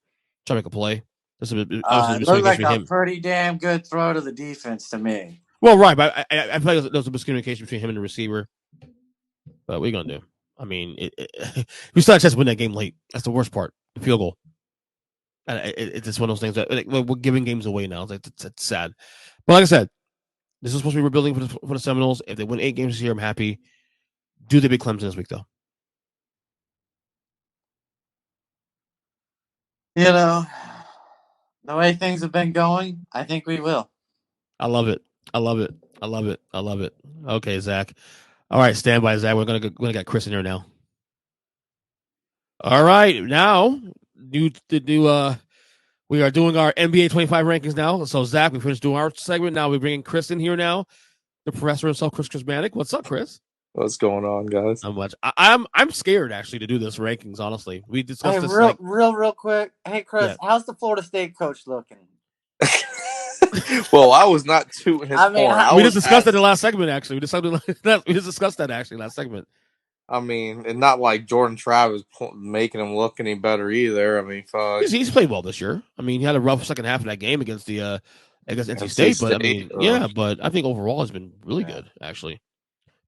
try to make a play. This is obviously It looked like a him. pretty damn good throw to the defense to me. Well, right, but I feel like there was a miscommunication between him and the receiver. But what are you gonna do? I mean, we still had a chance to win that game late. That's the worst part. The field goal. And it's just one of those things that we're giving games away now. It's sad. But like I said, this is supposed to be rebuilding for the Seminoles. If they win 8 games this year, I'm happy. Do they beat Clemson this week, though? You know, the way things have been going, I think we will. I love it. I love it. I love it. I love it. Okay, Zach. All right, stand by, Zach. We're gonna get Chris in here now. All right, now we are doing our NBA 25 rankings now. So Zach, we finished doing our segment. Now we're bringing Chris in here now. The professor himself, Kris Krizmanic. What's up, Chris? What's going on, guys? Not much. I'm scared actually to do this rankings. Honestly, we discussed this real quick. Hey, Chris, how's the Florida State coach looking? Well, I was not tooting his horn. We just discussed that in the last segment. Actually, we just discussed that actually last segment. I mean, and not like Jordan Travis making him look any better either. I mean, fuck. He's played well this year. I mean, he had a rough second half of that game against NC State, but I mean, but I think overall has been really good actually.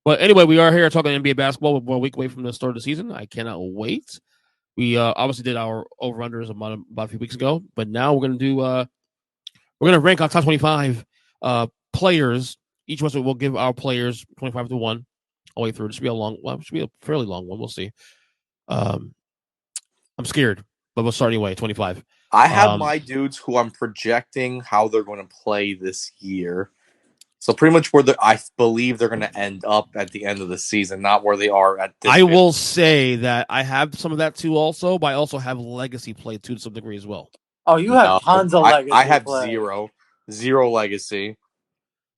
But anyway, we are here talking NBA basketball. We're a week away from the start of the season. I cannot wait. We obviously did our over-unders about a few weeks ago, but now we're going to rank our top 25 players. Each of us will give our players 25 to 1 all the way through. It should be a fairly long one. We'll see. I'm scared, but we'll start anyway. 25. I have my dudes who I'm projecting how they're going to play this year. So pretty much where I believe they're going to end up at the end of the season, not where they are at this. I will say that I have some of that too also, but I also have legacy play too to some degree as well. Oh, you have tons of legacy I have play. zero legacy.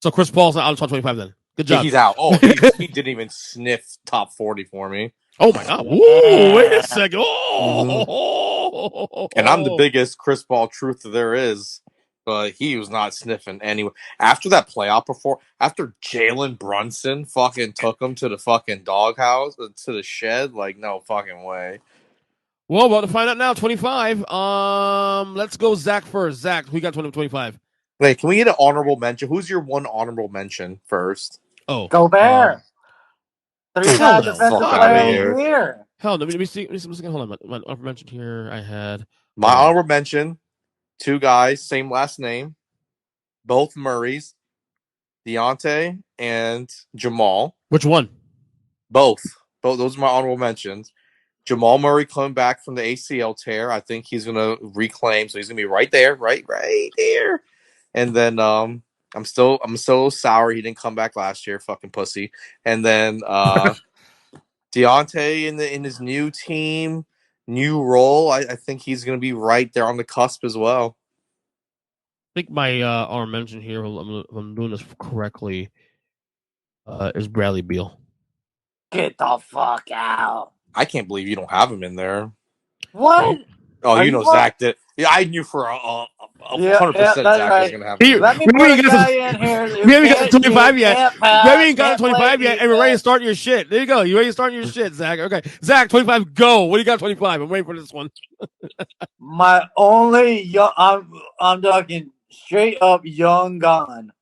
So Chris Paul's out of top 25 then. Good job. He's out. Oh, he didn't even sniff top 40 for me. Oh my God. Whoa, wait a second. Oh. And I'm the biggest Chris Paul truther there is. But he was not sniffing anyway. After that playoff performance, after Jalen Brunson fucking took him to the fucking doghouse, to the shed, like, no fucking way. Well, about to find out now. 25. Let's go Zach first. Zach, who got 25? Wait, can we get an honorable mention? Who's your one honorable mention first? Oh, Gobert. 3-time defensive player of the year. Hell, let me see. Hold on. My honorable mention here, I had my honorable mention. 2 guys, same last name, both Murrays, Deontay and Jamal. Which one? Both. Those are my honorable mentions. Jamal Murray coming back from the ACL tear. I think he's going to reclaim, so he's going to be right there, right there. And then I'm so sour he didn't come back last year, fucking pussy. And then Deontay in his new team, new role. I think he's going to be right there on the cusp as well. I think my honorable mention here, if I'm doing this correctly, is Bradley Beal. Get the fuck out. I can't believe you don't have him in there. What? Oh, Are you you know what? Zack did. Yeah, I knew for a Yeah, 100% that's Zack was right. going to have He- him. Let me we put haven't a even got guy in here we who haven't got to can't 25 shoot, yet. can't We haven't pass, even got to can't play 25 yet, and we're ready to defense. start your shit. There you go. You ready to start your shit, Zach? Okay, Zach, 25, go. What do you got? 25. I'm waiting for this one. My only young, I'm talking straight up young gun,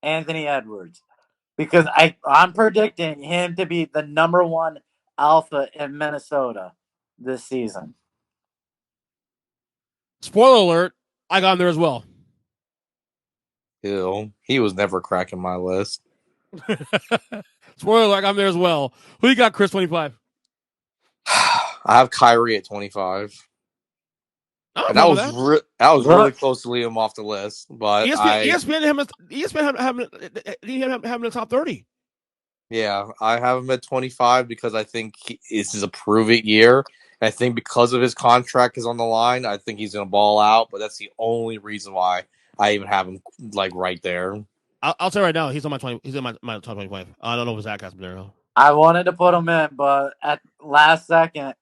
Anthony Edwards, because I'm predicting him to be the number one alpha in Minnesota this season. Spoiler alert: I got him there as well. Ew, he was never cracking my list. Spoiler alert: I got him there as well. Who you got, Chris? 25. I have Kyrie at 25. I'm And fine that with was that. that was really Look, close to leave him off the list, but ESPN having the top 30. I have him at 25 because I think this is a prove it year. And I think because of his contract is on the line, I think he's going to ball out. But that's the only reason why I even have him like right there. I'll tell you right now, he's on my 20. He's in my top 25. I don't know if Zach has him there. Though. I wanted to put him in, but at last second,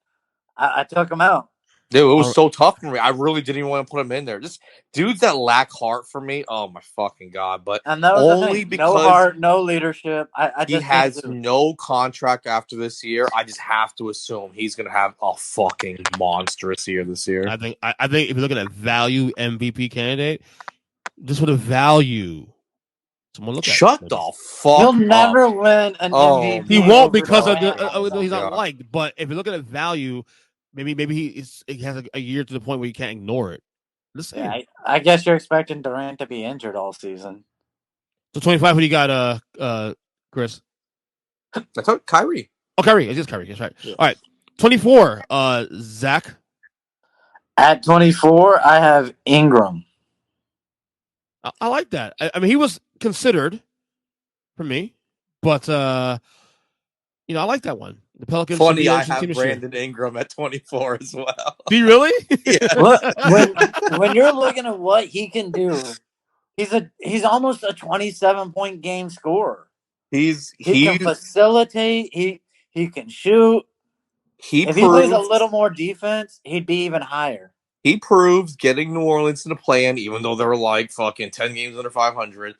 I took him out. Dude, it was so tough for me. I really didn't even want to put him in there. Just dudes that lack heart for me. Oh my fucking god! But And that was the only thing. No because heart, no leadership. I he just can't has do it. no contract after this year, I just have to assume he's going to have a fucking monstrous year this year. I think if you're looking at value MVP candidate, this would have value. Someone look at. Shut the fuck He'll up. never win an Oh MVP. He won't over because of Durant on his he's own. not liked. But if you're looking at value, maybe he has a year to the point where you can't ignore it. Just saying. Yeah, I guess you're expecting Durant to be injured all season. So 25. What do you got, Chris? I took Kyrie. Oh, Kyrie. It's just Kyrie. That's right. Yeah. All right. 24. Zach. At 24, I have Ingram. I like that. I mean, he was considered for me, but I like that one. The Pelicans should be Funny, I team have this year. Brandon Ingram at 24 as well. Do you really? Yeah. Look, when you're looking at what he can do, he's almost a 27-point game scorer. He can facilitate. He can shoot. If he plays a little more defense, he'd be even higher. He proved getting New Orleans in the play-in, even though they were like fucking 10 games under 500,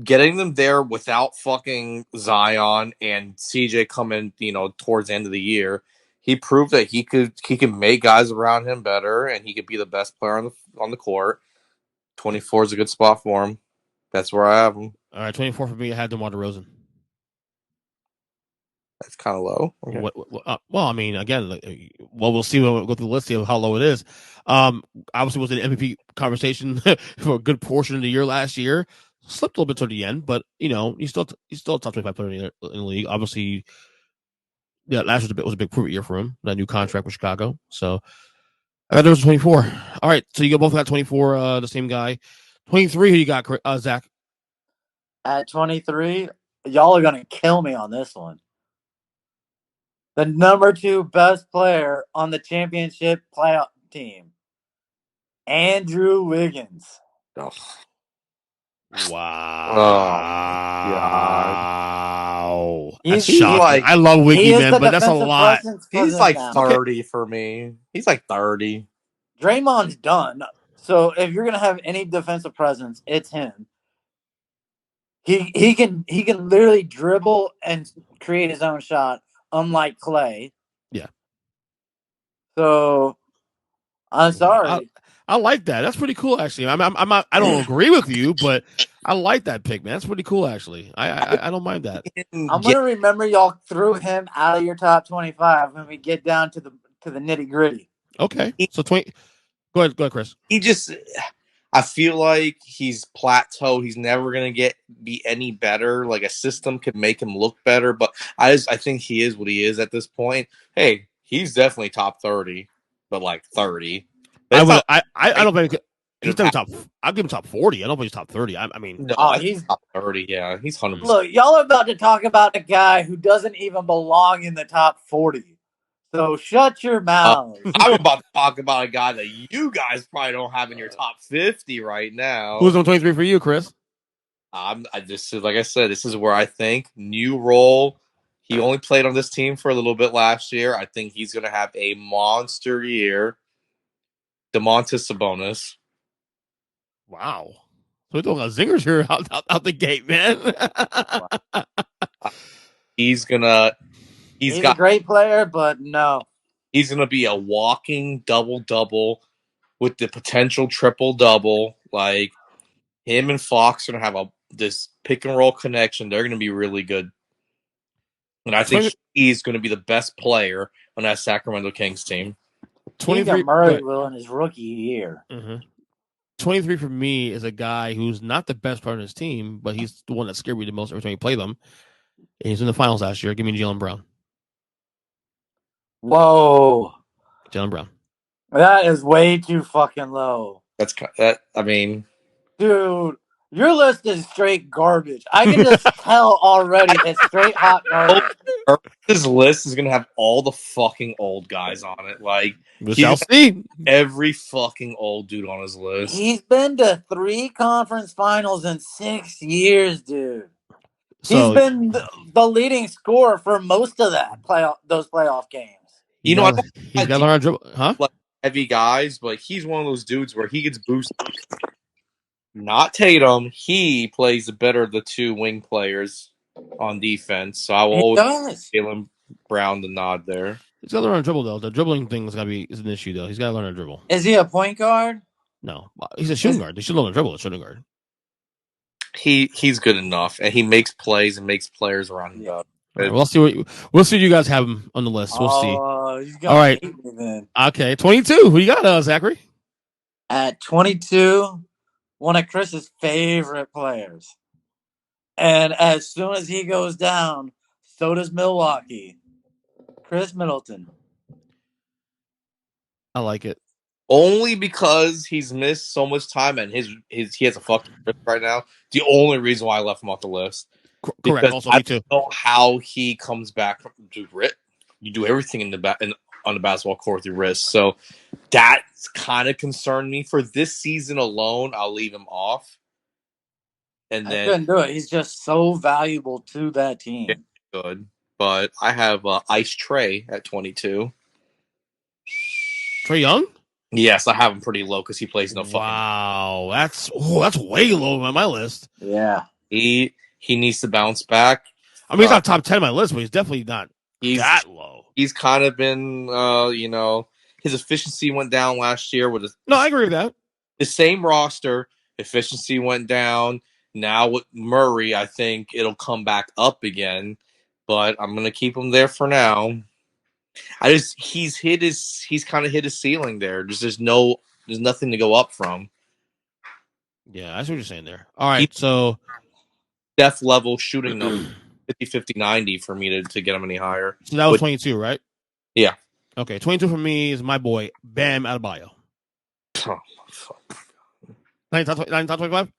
getting them there without fucking Zion and CJ coming, towards the end of the year. He proved that he could make guys around him better, and he could be the best player on the court. 24 is a good spot for him. That's where I have him. All right, 24 for me. I had DeMar DeRozan. That's kind of low. Okay. Well, I mean, again, we'll see when we go through the list, see how low it is. Obviously, was in the MVP conversation for a good portion of the year last year. Slipped a little bit toward the end, but he's still a top 25 player in the league. Obviously, yeah, last year was a big prove year for him. That new contract with Chicago. So I got DeRozan 24. All right, so you both got 24. The same guy. 23. Who you got, Zach? At 23, y'all are gonna kill me on this one. The number 2 best player on the championship playoff team, Andrew Wiggins. Oh. Wow. God. That's shocking. I love Wiggy, man, but that's a lot. He's like 30 for me. He's like 30. Draymond's done. So if you're gonna have any defensive presence, it's him. He can literally dribble and create his own shot, unlike Clay. Yeah. So I'm sorry. I like that. That's pretty cool, actually. I'm not. I don't agree with you, but I like that pick, man. That's pretty cool, actually. I don't mind that. I'm gonna remember y'all threw him out of your top 25 when we get down to the nitty gritty. Okay. So 20. Go ahead, Chris. I feel like he's plateaued. He's never gonna be any better. Like a system could make him look better, but I think he is what he is at this point. Hey, he's definitely top 30, but like 30. I don't think he's top. I'll give him top 40. I don't think he's top 30. I mean, no, he's top 30. Yeah, he's 100%. Look, y'all are about to talk about a guy who doesn't even belong in the top 40. So shut your mouths. I'm about to talk about a guy that you guys probably don't have in your top 50 right now. Who's on 23 for you, Chris? This is, like I said, this is where I think new role. He only played on this team for a little bit last year. I think he's going to have a monster year. DeMontis Sabonis. Wow. So we're throwing zingers here out the gate, man. He's a great player, but no. He's gonna be a walking double-double with the potential triple-double. Like, him and Fox are gonna have this pick and roll connection. They're gonna be really good. And I think he's gonna be the best player on that Sacramento Kings team. 23 Murray will in his rookie year. 23 for me is a guy who's not the best part of his team, but he's the one that scared me the most every time he played them. And he's in the finals last year. Give me Jaylen Brown. Whoa. Jaylen Brown. That is way too fucking low. I mean, dude, your list is straight garbage. I can just tell already it's straight hot garbage. This list is gonna have all the fucking old guys on it. Like, we shall see. Every fucking old dude on his list. He's been to 3 conference finals in 6 years, dude. So, he's been the leading scorer for most of those playoff games. He's got to learn how to dribble, huh? Like heavy guys, but he's one of those dudes where he gets boosted. Not Tatum. He plays the better of the 2 wing players on defense. So I will always give Jaylen Brown the nod there. He's got to learn how to dribble, though. The dribbling thing is an issue, though. He's got to learn how to dribble. Is he a point guard? No. He's a shooting guard. They should learn how to dribble a shooting guard. He's good enough, and he makes plays and makes players around him. Yeah. Right, we'll see what you guys have him on the list. We'll see. All right. Okay, 22. Who you got, Zachary? At 22, one of Chris's favorite players. And as soon as he goes down, so does Milwaukee. Chris Middleton. I like it. Only because he's missed so much time and he has a fucking wrist right now. The only reason why I left him off the list. Correct. Also, me too. I don't know how he comes back from you do everything on the basketball court with your wrist. So that's kind of concerned me. For this season alone, I'll leave him off. And then I couldn't do it. He's just so valuable to that team. Good. But I have Ice Trae at 22. Trae Young? Yes, I have him pretty low because he plays no fucking. Wow, that's way low on my list. Yeah, he needs to bounce back. I mean, he's not top 10 on my list, but he's definitely not that low. He's kind of been, his efficiency went down last year No, I agree with that. The same roster, efficiency went down. Now with Murray, I think it'll come back up again. But I'm gonna keep him there for now. He's kind of hit his ceiling there. There's nothing to go up from. Yeah, that's what you're saying there. All right, so depth level shooting number 50-50-90 for me to get him any higher. So that was 22, right? Yeah. Okay, 22 for me is my boy Bam Adebayo. Oh, fuck. 9-25?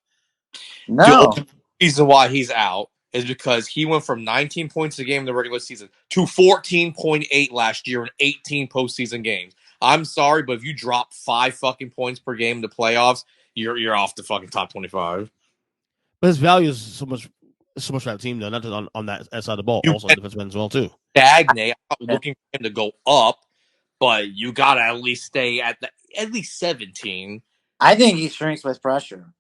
No. The reason why he's out is because he went from 19 points a game in the regular season to 14.8 last year in 18 postseason games. I'm sorry, but if you drop 5 fucking points per game in the playoffs, you're off the fucking top 25. But his value is so much for that team, though, not just on that side of the ball, also on defensive end as well, too. Stagnate. I'm looking for him to go up, but you gotta at least stay at least 17. I think he shrinks with pressure.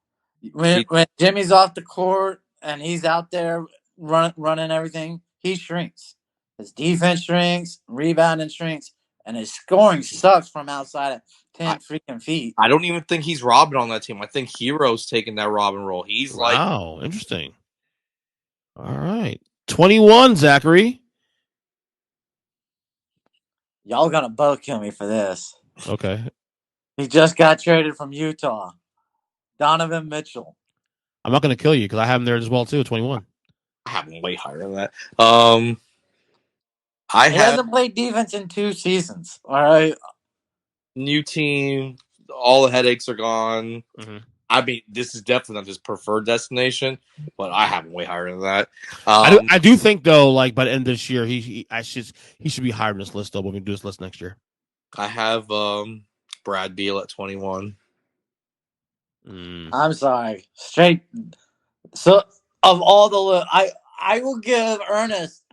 When Jimmy's off the court and he's out there running everything, he shrinks. His defense shrinks, rebounding shrinks, and his scoring sucks from outside of 10 freaking feet. I don't even think he's robbing on that team. I think Hero's taking that robbing role. He's wow, interesting. All right. 21, Zachary. Y'all gonna both kill me for this. Okay. He just got traded from Utah. Donovan Mitchell. I'm not going to kill you because I have him there as well, too, 21. I have him way higher than that. He hasn't played defense in 2 seasons. All right. New team. All the headaches are gone. Mm-hmm. I mean, this is definitely not his preferred destination, but I have him way higher than that. I do think, though, like by the end of this year, he should be higher on this list, though, when we do this list next year. I have Brad Beal at 21. I'm sorry. Straight. So, of all the I will give Ernest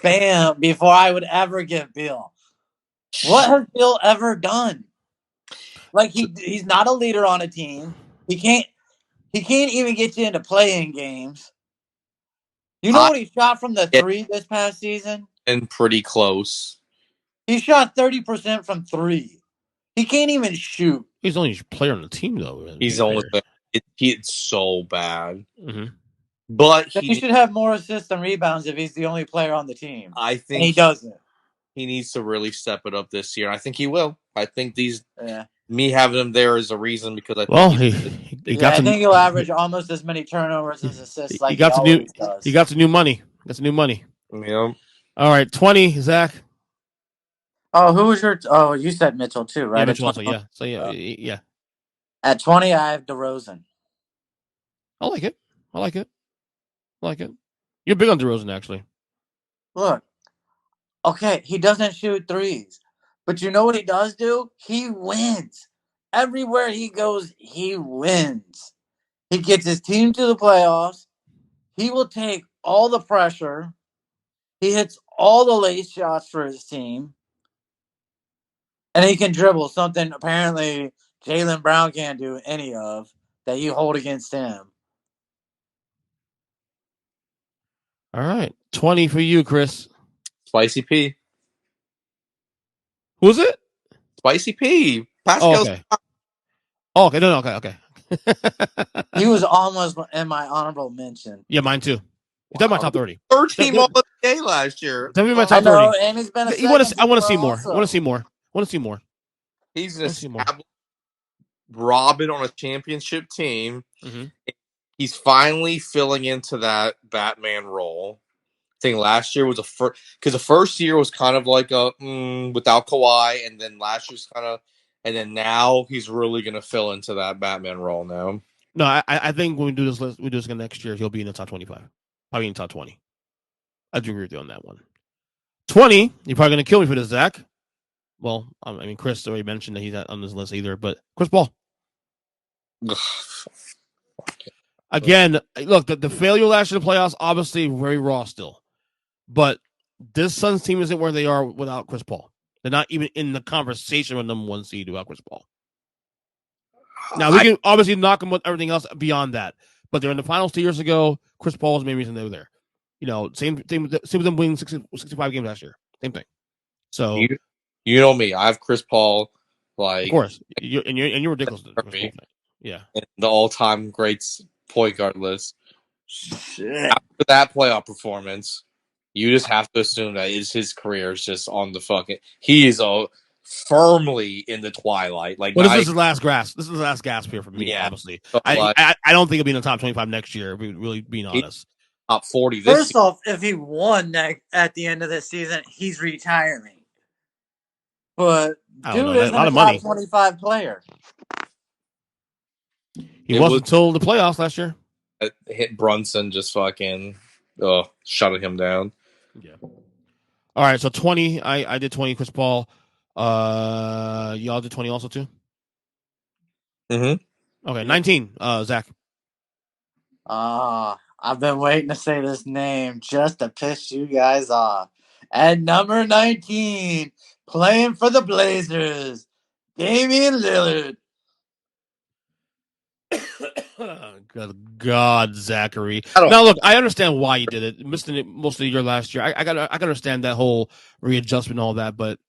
Bam before I would ever give Beal. What has Beal ever done? Like he's not a leader on a team. He can't even get you into playing games. You know what he shot from the three this past season? And pretty close. He shot 30% from three. He can't even shoot. He's the only player on the team, though. He's only it's so bad. Mm-hmm. But he should have more assists and rebounds if he's the only player on the team. I think and he doesn't. He needs to really step it up this year. I think he will. I think me having him there is a reason because I think I think he'll average almost as many turnovers as assists like he always does. He got some new money. Got some new money. Yeah. All right, 20, Zach. Oh, who was your? Oh, you said Mitchell too, right? Yeah, Mitchell also, yeah. So yeah. At 20, I have DeRozan. I like it. You're big on DeRozan, actually. Look, okay, he doesn't shoot threes, but you know what he does do? He wins. Everywhere he goes, he wins. He gets his team to the playoffs. He will take all the pressure. He hits all the late shots for his team. And he can dribble, something apparently Jaylen Brown can't do any of that you hold against him. All right. 20 for you, Chris. Spicy P. Who's it? Spicy P. Pascal's. Okay. No, okay. He was almost in my honorable mention. Yeah, mine too. He's done my top 30. Third team all NBA last year. Definitely my top 30. I know, and he's been I want to see more. I want to see more. He's an established Robin on a championship team. Mm-hmm. He's finally filling into that Batman role. I think last year was because the first year was kind of like a without Kawhi, and then last year's kind of, and then now he's really going to fill into that Batman role now. No, I think when we do this list, we do this again next year, he'll be in the top 25, probably in the top 20. I do agree with you on that one. 20, you're probably going to kill me for this, Zach. Well, I mean, Chris already mentioned that he's not on this list either, but Chris Paul. Again, look, the failure last year in the playoffs, obviously very raw still. But this Suns team isn't where they are without Chris Paul. They're not even in the conversation with number one seed without Chris Paul. Now, we can obviously knock them with everything else beyond that. But they're in the finals 2 years ago. Chris Paul was the main reason they were there. You know, same with them winning 65 games last year. Same thing. So you know me. I have Chris Paul, like, of course, you're ridiculous. Yeah, the all-time greats point guard list. Shit. After that playoff performance, you just have to assume that his career is just on the fucking. He is firmly in the twilight. Like, well, this is the last gasp. This is the last gasp here for me. Yeah. Obviously, I don't think he'll be in the top 25 next year. Really being honest, top 40. First off, if he won at the end of this season, he's retiring. But dude isn't a top 25 player. He wasn't until the playoffs last year. It hit Brunson, just fucking shutting him down. Yeah. All right, so 20. I did 20. Chris Paul. Y'all did 20 also too. Mm-hmm. Okay, 19. Zach. I've been waiting to say this name just to piss you guys off. At number 19, playing for the Blazers, Damian Lillard. Good God, Zachary. Now, look, I understand why you did it. Missing it most of the year last year. I can understand that whole readjustment and all that, but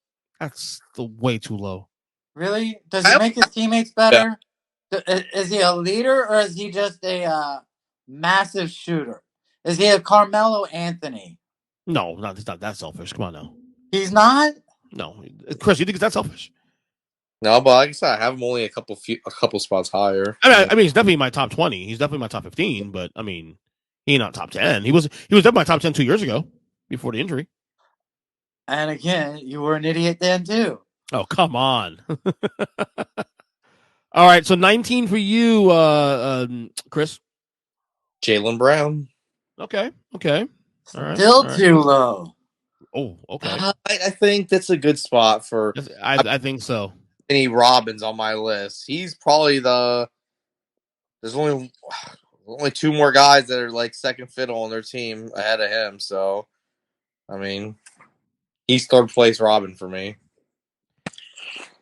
that's way too low. Really? Does he make his teammates better? Yeah. Is he a leader or is he just a massive shooter? Is he a Carmelo Anthony? No, he's not that selfish. Come on now. He's not? No. Chris, you think he's that selfish? No, but like I said, I have him only a couple spots higher. I mean, he's definitely my top 20. He's definitely my top 15, but I mean, he's not top 10. He was definitely my top 10 2 years ago before the injury. And again, you were an idiot then too. Oh, come on. All right, so 19 for you, Chris. Jaylen Brown. Okay. All right. Still too low. Oh, okay. I think that's a good spot for. I think so. Any Robbins on my list. He's probably there's only two more guys that are like second fiddle on their team ahead of him. So, I mean, he's third place Robin for me.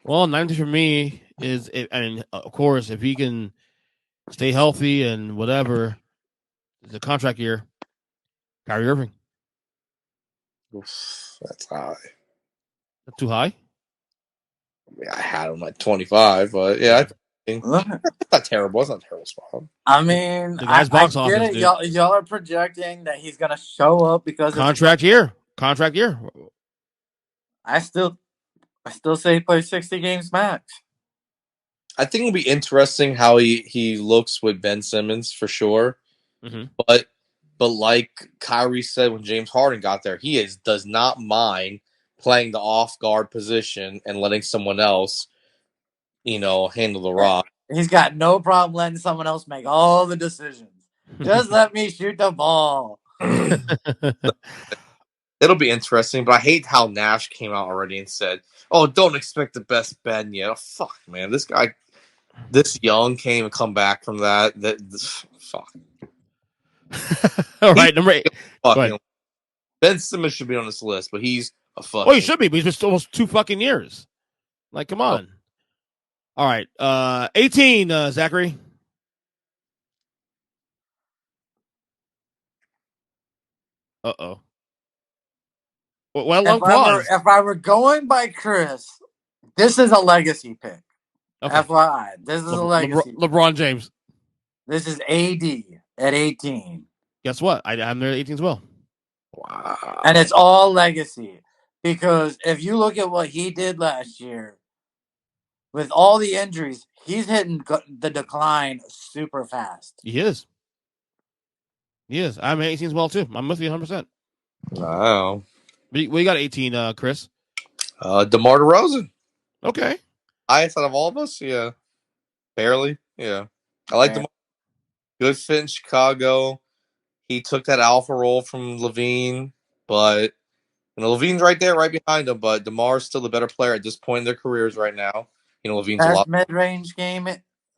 Well, 19 for me of course, if he can stay healthy and whatever, it's a contract year. Kyrie Irving. That's high. That's too high? I had him at 25, but yeah. It's not terrible. It's not a terrible spot. I mean, the guy's box I get office, it. dude. Y'all are projecting that he's gonna show up because Contract year. I still say he plays 60 games max. I think it'll be interesting how he looks with Ben Simmons for sure. Mm-hmm. But like Kyrie said when James Harden got there, he does not mind playing the off guard position and letting someone else, handle the rock. He's got no problem letting someone else make all the decisions. Just let me shoot the ball. It'll be interesting, but I hate how Nash came out already and said, "Oh, don't expect the best Ben yet." Oh, fuck, man, this guy, this young, can't even come back from that. Fuck. All right, number 8. Ben Simmons should be on this list, but he's a fucking. Well, he should be, but he's just almost 2 fucking years. Like, come on. All right, 18, Zachary. Uh-oh. Well, if I were going by Chris, this is a legacy pick. Okay. FYI, this is a legacy. LeBron James. This is AD at 18. Guess what? I'm there at 18 as well. Wow. And it's all legacy. Because if you look at what he did last year, with all the injuries, he's hitting the decline super fast. He is. I'm 18 as well, too. I'm with you 100%. Wow. We got 18, Chris. DeMar DeRozan. Okay. Highest out of all of us? Yeah. Barely. Yeah. I like DeMar. Good fit in Chicago. He took that alpha role from Levine, but Levine's right there, right behind him. But DeMar's still the better player at this point in their careers right now. Levine's a lot mid-range game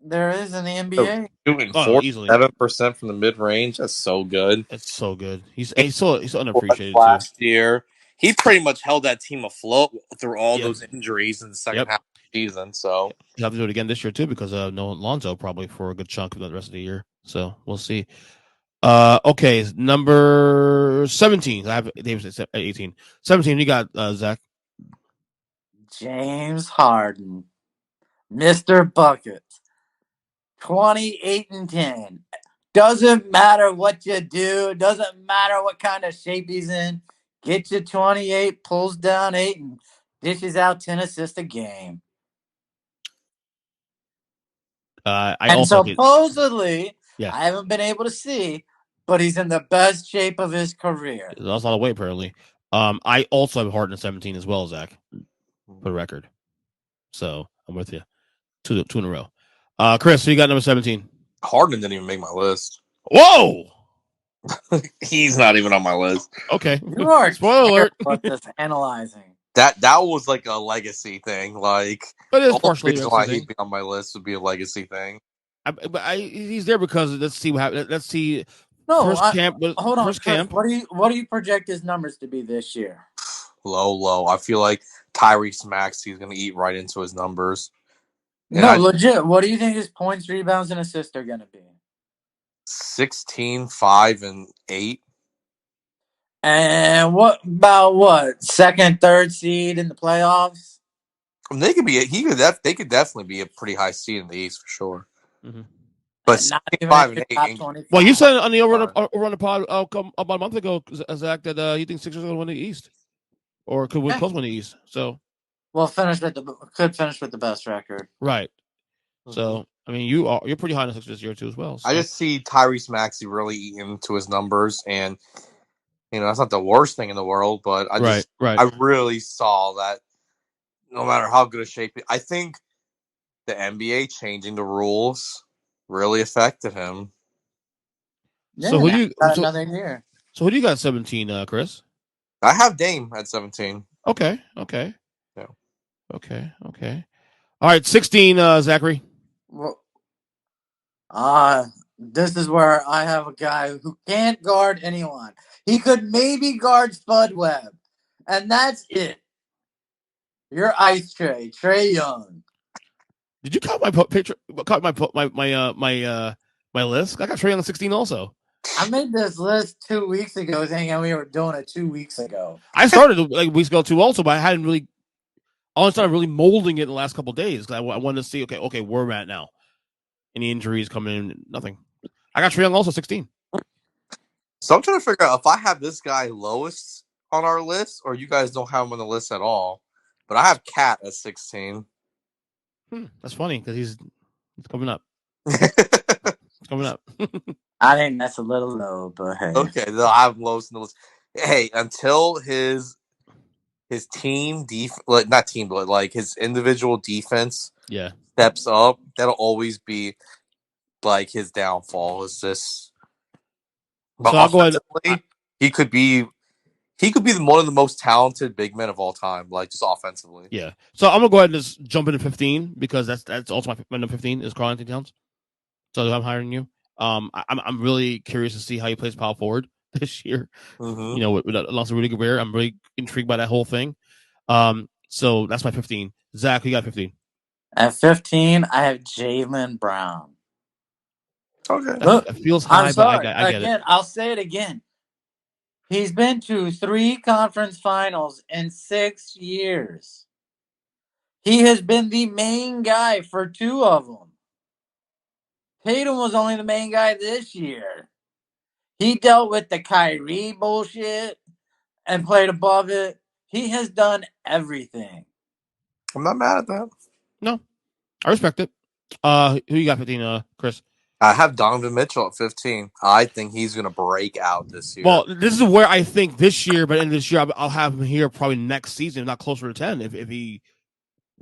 there is in the NBA. Shooting 47% from the mid-range. That's so good. That's so good. He's so unappreciated last year. He pretty much held that team afloat through all those injuries in the second half of the season. So he'll have to do it again this year too, because no Lonzo probably for a good chunk of the rest of the year. So we'll see. Okay, number 17. I have Davis at 18. 17. You got Zach. James Harden, Mr. Bucket, 28-10. Doesn't matter what you do. Doesn't matter what kind of shape he's in. Get you 28, pulls down 8, and dishes out 10 assists a game. Supposedly, I haven't been able to see, but he's in the best shape of his career. That's a lot of weight, apparently. I also have Harden at 17 as well, Zach, for the record. So I'm with you. Two in a row. Chris, who you got number 17? Harden didn't even make my list. Whoa! He's not even on my list. Okay. You are spoiler alert. About this analyzing. That was like a legacy thing. Like, but it's partially the reason why he'd be on my list would be a legacy thing. He's there because let's see what happens. Let's see. Hold on. First camp. What do you project his numbers to be this year? Low. I feel like Tyrese Maxey's going to eat right into his numbers. Legit. What do you think his points, rebounds, and assists are going to be? 16, 5, and 8. And what about second, third seed in the playoffs? They could be. They could definitely be a pretty high seed in the East for sure. Mm-hmm. But 5 and 8. Well, you said on the over on the pod about a month ago, Zach, that you think Sixers are going to win the East, or could win the East. So, could finish with the best record. Right. Mm-hmm. So, I mean, you're pretty high on the Sixers this year too as well. So. I just see Tyrese Maxey really eating into his numbers, and that's not the worst thing in the world. But I really saw that no matter how good a shape, I think the NBA changing the rules really affected him. Yeah, so who do you another year? So who do you got 17, Chris? I have Dame at 17. Okay. Yeah. Okay. All right, 16, Zachary. Well, this is where I have a guy who can't guard anyone. He could maybe guard Spud Webb, and that's it. Your ice Trae Young. Did you count my picture? Count my list? I got Trae Young 16 also. I made this list 2 weeks ago, thinking we were doing it 2 weeks ago. I started like weeks ago too, also, but I hadn't really. I only started really molding it in the last couple of days because I wanted to see. Okay, where we're at now. Any injuries coming in? Nothing. I got Trae Young also 16. So I'm trying to figure out if I have this guy lowest on our list, or you guys don't have him on the list at all. But I have Cat at 16. That's funny because he's coming up. It's coming up. I think that's a little low, but hey. Okay, I have him lowest on the list. Hey, until his team like not team, but like his individual defense, steps up, that'll always be like his downfall. Is this? But so I'll go ahead. He could be one of the most talented big men of all time, like just offensively. Yeah. So I'm gonna go ahead and just jump into 15 because that's also my number 15 is Karl Anthony Towns. So I'm hiring you. I'm really curious to see how he plays power forward this year. Mm-hmm. You know, with Alonso Rudy Gobert, I'm really intrigued by that whole thing. So that's my 15. Zach, you got 15. At 15, I have Jaylen Brown. Okay, that feels high, I'm sorry. but I get it. I'll say it again. He's been to 3 conference finals in 6 years. He has been the main guy for 2 of them. Tatum was only the main guy this year. He dealt with the Kyrie bullshit and played above it. He has done everything. I'm not mad at that. No, I respect it. Who you got 15, Chris? I have Donovan Mitchell at 15. I think he's going to break out this year. Well, this is where I think this year, but in this year, I'll have him here probably next season, not closer to 10 if he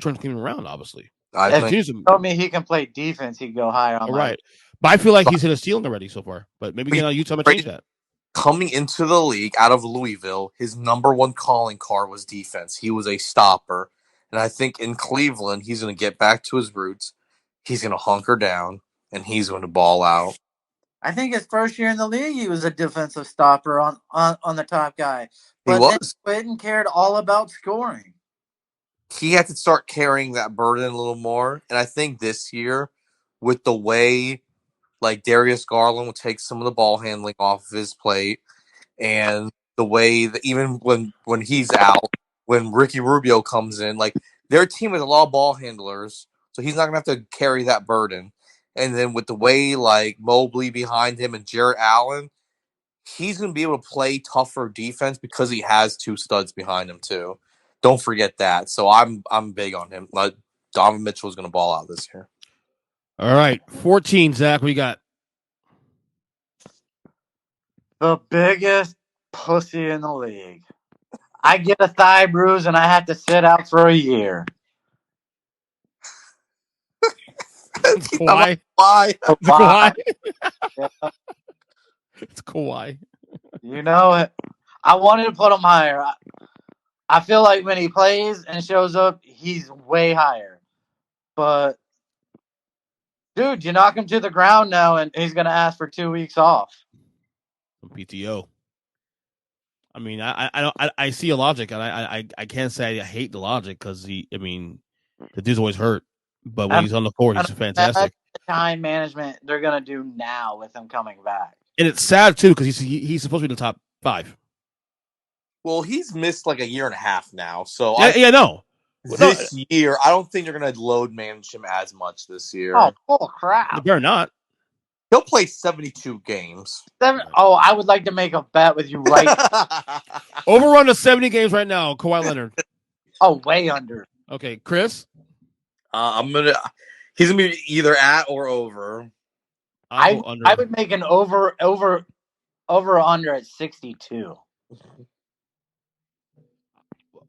turns the team around, obviously. If you told me he can play defense, he'd go higher on right. But I feel like he's hit a ceiling already so far. But maybe Utah might change that. Coming into the league out of Louisville, his number one calling card was defense. He was a stopper. And I think in Cleveland, he's going to get back to his roots. He's going to hunker down, and he's going to ball out. I think his first year in the league, he was a defensive stopper on the top guy. But then Quentin cared all about scoring. He had to start carrying that burden a little more. And I think this year, with the way like Darius Garland will take some of the ball handling off of his plate, and the way that even when he's out, when Ricky Rubio comes in, like their team has a lot of ball handlers, so he's not gonna have to carry that burden. And then with the way like Mobley behind him and Jarrett Allen, he's gonna be able to play tougher defense because he has 2 studs behind him too. Don't forget that. So I'm big on him. Like Donovan Mitchell is gonna ball out this year. All right, 14, Zach. What you got? The biggest pussy in the league. I get a thigh bruise and I have to sit out for a year. Kawhi. Kawhi. It's Kawhi. You know, I wanted to put him higher. I feel like when he plays and shows up, he's way higher. But, dude, you knock him to the ground now and he's going to ask for 2 weeks off. PTO. I mean, I see a logic, and I can't say I hate the logic because the dude's always hurt, but when he's on the court, he's fantastic. The time management they're gonna do now with him coming back, and it's sad too because he's supposed to be in the top 5. Well, he's missed like a year and a half now, so no. This year, I don't think they're gonna load manage him as much this year. Oh crap! They better not. He'll play 72 games. I would like to make a bet with you right now. Overrun to 70 games right now, Kawhi Leonard. Way under. Okay, Chris? He's gonna be either at or over. I would make an over under at 62.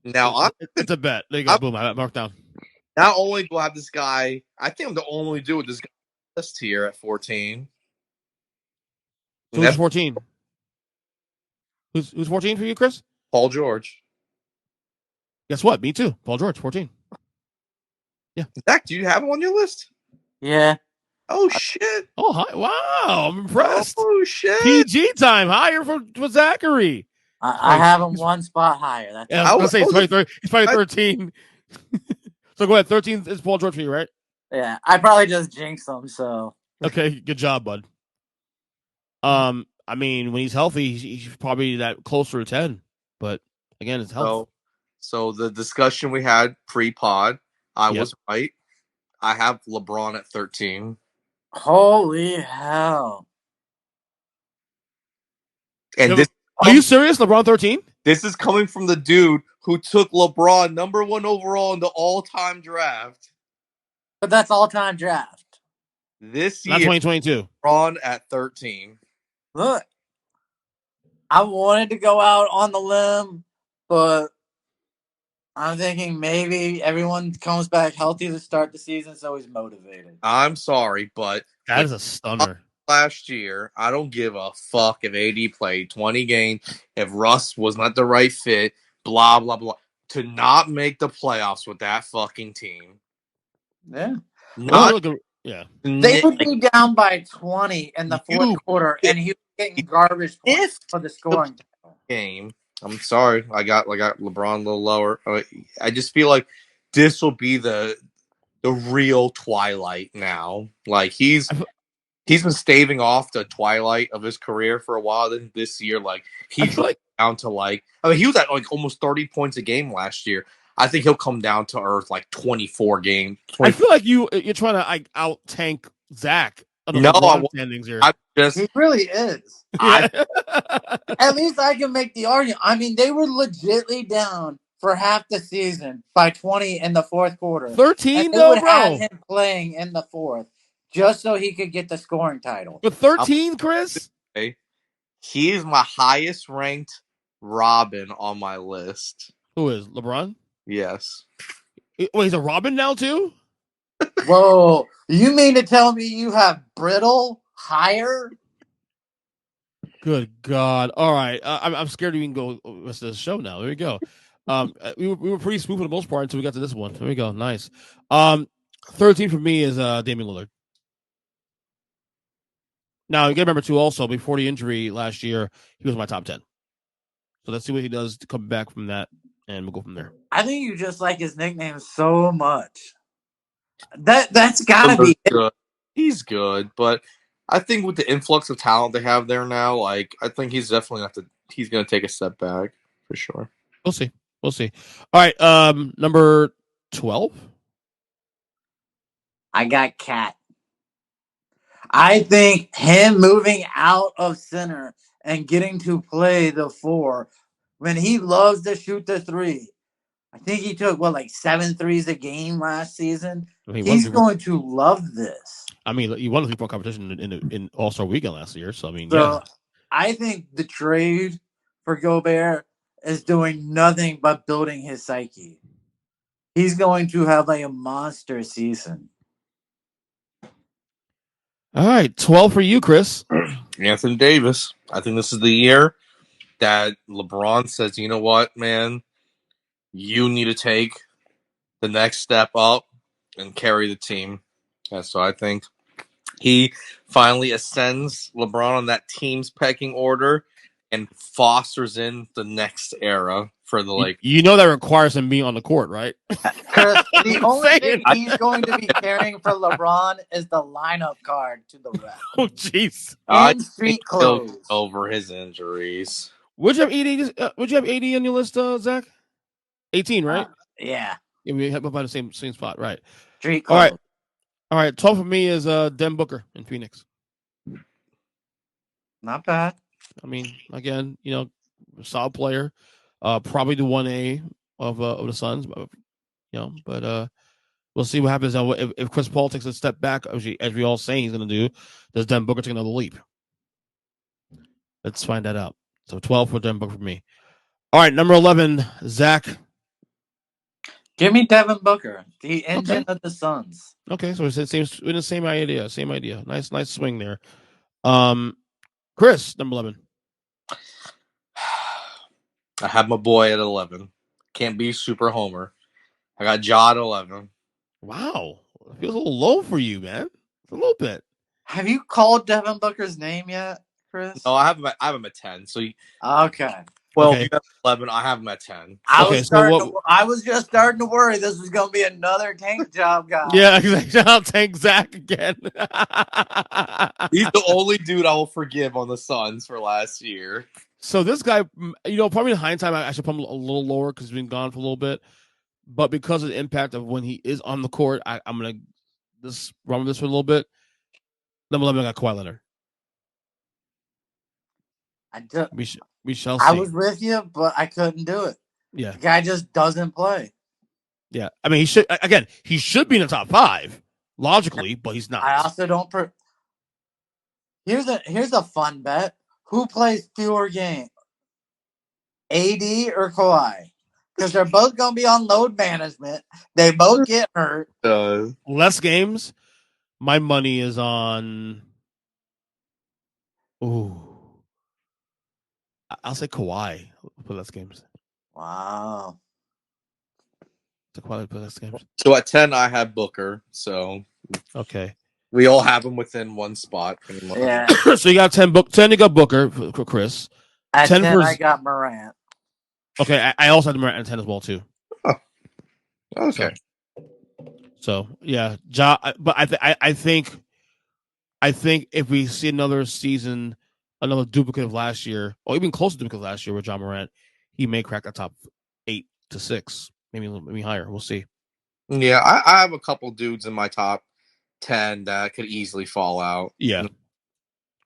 Now it's a bet. There you go. Boom. I marked down. Not only do I have this guy, I think I'm the only dude with this guy list here at 14. So who's 14? Who's 14 for you, Chris? Paul George. Guess what? Me too. Paul George, 14. Yeah. Zach, do you have him on your list? Yeah. Oh shit. Oh hi. Wow, I'm impressed. Oh shit. PG time higher for Zachary. I have him one spot higher. That's I was gonna say he's probably 13. So go ahead. 13 is Paul George for you, right? Yeah, I probably just jinxed him. So Okay, good job, bud. I mean, when he's healthy, he's probably that closer to 10. But again, it's health. So the discussion we had pre-pod, I Yep. was right. I have LeBron at 13. holy hell! And Yeah, are you serious? LeBron 13? this is coming from the dude who took LeBron number 1 overall in the all-time draft. But that's all-time draft. This Not year, 2022. LeBron at 13. Look, I wanted to go out on the limb, but I'm thinking maybe everyone comes back healthy to start the season, so he's motivated. I'm sorry, but That is a stunner. last year, I don't give a fuck if AD played 20 games, if Russ was not the right fit, blah, blah, blah. To not make the playoffs with that fucking team. Yeah. Not yeah. They would be down by 20 in the fourth you quarter, and he was getting garbage points if for the scoring title. game. I'm sorry, I got LeBron a little lower. I just feel like this will be the real twilight now. Like he's been staving off the twilight of his career for a while. Then this year, like he dropped down to he was at like almost 30 points a game last year. I think he'll come down to earth like 24 games. I feel like you're trying to out tank Zach. No, standings here. He really is. At least I can make the argument. I mean, they were legitly down for half the season by 20 in the fourth quarter. 13 they though, would bro. have him playing in the fourth just so he could get the scoring title. But 13, Chris? He is my highest ranked Robin on my list. Who is LeBron? Yes. Wait, he's a Robin now too? Whoa! You mean to tell me you have Brittle higher? Good God! All right, I'm scared to even go rest of the show now. There we go. We were pretty smooth for the most part until we got to this one. There we go. Nice. 13 for me is Damian Lillard. Now you got to remember too. Also, before the injury last year, he was my top 10. So let's see what he does to come back from that, and we'll go from there. I think you just like his nickname so much. That's gotta be good. He's good, but I think with the influx of talent they have there now, like I think he's definitely he's gonna take a step back for sure. We'll see. We'll see. All right, number 12. I got Cat. I think him moving out of center and getting to play the 4 when he loves to shoot the 3. I think he took 7 threes a game last season. He's going to love this. I mean, he won the 3-point competition in All-Star Weekend last year, so I mean, yeah. I think the trade for Gobert is doing nothing but building his psyche. He's going to have a monster season. All right, 12 for you, Chris. Anthony Davis. I think this is the year that LeBron says, you know what, man, you need to take the next step up and carry the team. And so I think he finally ascends LeBron on that team's pecking order and fosters in the next era for the Lakers. You know that requires him being on the court, right? Chris, the only thing he's going to be carrying for LeBron is the lineup card to the ref. Oh, jeez. And street clothes. Over his injuries. Would you have 80? Would you have 80 on your list, Zach? 18, right? Yeah. We have about the same spot, right? Street clothes. All right. 12 for me is Dem Booker in Phoenix. Not bad. I mean, again, solid player. Probably the 1A of the Suns, but we'll see what happens now. If Chris Paul takes a step back, as we all saying he's going to do, does Dem Booker take another leap? Let's find that out. So 12 for Dem Booker for me. All right, number 11, Zach. Give me Devin Booker, the engine of the Suns. Okay, so it's the same idea. Same idea. Nice swing there. Chris, number 11. I have my boy at 11. Can't be super homer. I got Ja at 11. Wow. It feels a little low for you, man. A little bit. Have you called Devin Booker's name yet, Chris? No, I have him at 10. So okay. Well, Okay. if you have 11, I have him at 10. I Okay, was so what? I was just starting to worry this was going to be another tank job guy. Yeah, exactly. I'll tank Zack again. He's the only dude I will forgive on the Suns for last year. So this guy, probably in hindsight, I should put him a little lower because he's been gone for a little bit. But because of the impact of when he is on the court, I'm gonna run with this for a little bit. Number 11, I got Kawhi Leonard. We shall see. I was with you, but I couldn't do it. Yeah, the guy just doesn't play. Yeah, I mean, he should be in the top 5 logically, but he's not. I also don't. Here's a fun bet: who plays fewer games, AD or Kawhi? Because they're both going to be on load management. They both get hurt. Less games. My money is on. Ooh, I'll say Kawhi for less games. Wow. Kawhi for less games. So at 10, I have Booker. So okay, we all have him within one spot. Pretty much. Yeah. So you got 10. 10. You got Booker for Chris. At 10, I got Morant. Okay, I also had Morant at 10 as well too. Oh. Okay. So yeah, but I think if we see another season, another duplicate of last year, or even close to duplicate of last year with Ja Morant, he may crack the top 8 to 6, maybe higher. We'll see. Yeah, I have a couple dudes in my top 10 that could easily fall out. Yeah,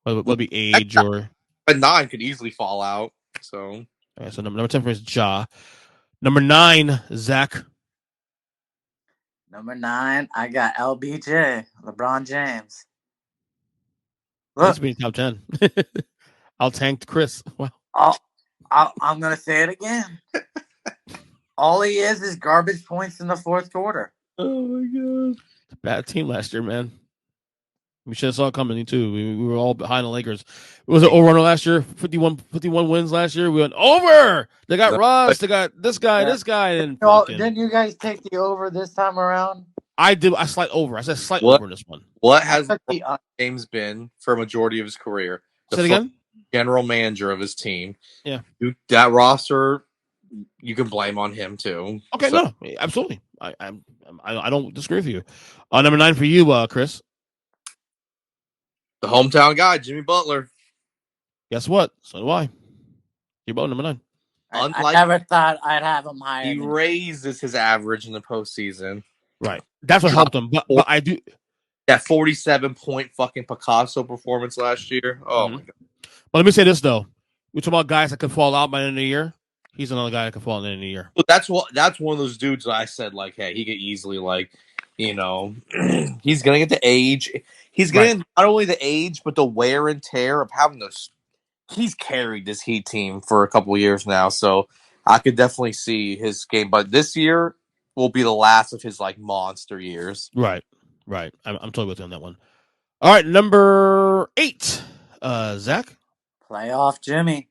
whether it be age or. But 9 could easily fall out. So. Okay, so number 10 for is Ja. Number 9, Zach. Number 9, I got LBJ, LeBron James. Look, be top 10. I'll tank Chris. Wow. I'm gonna say it again. All he is garbage points in the fourth quarter. Oh my god! It's a bad team last year, man. We should have saw it coming too. We were all behind the Lakers. Was it over last year? 51 wins last year. We went over. They got Ross. They got this guy. And didn't you guys take the over this time around? I did. I slight over. I said slight over in this one. What has James been for a majority of his career? Say it again. General manager of his team. Yeah. That roster, you can blame on him too. Okay, no, absolutely. I don't disagree with you. Number 9 for you, Chris. The hometown guy, Jimmy Butler. Guess what? So do I. You're both number 9. I never thought I'd have him higher. He raises his average in the postseason. Right. That's what helped him. But I do. That 47-point fucking Picasso performance last year. Oh my god. But let me say this though: we're talking about guys that could fall out by the end of the year. He's another guy that could fall at the end of the year. But that's one of those dudes that I said like, hey, he could easily he's gonna get the age. He's getting not only the age but the wear and tear of having those. He's carried this Heat team for a couple of years now, so I could definitely see his game. But this year will be the last of his monster years. Right. I'm totally with you on that one. All right, number 8, Zach. Playoff Jimmy.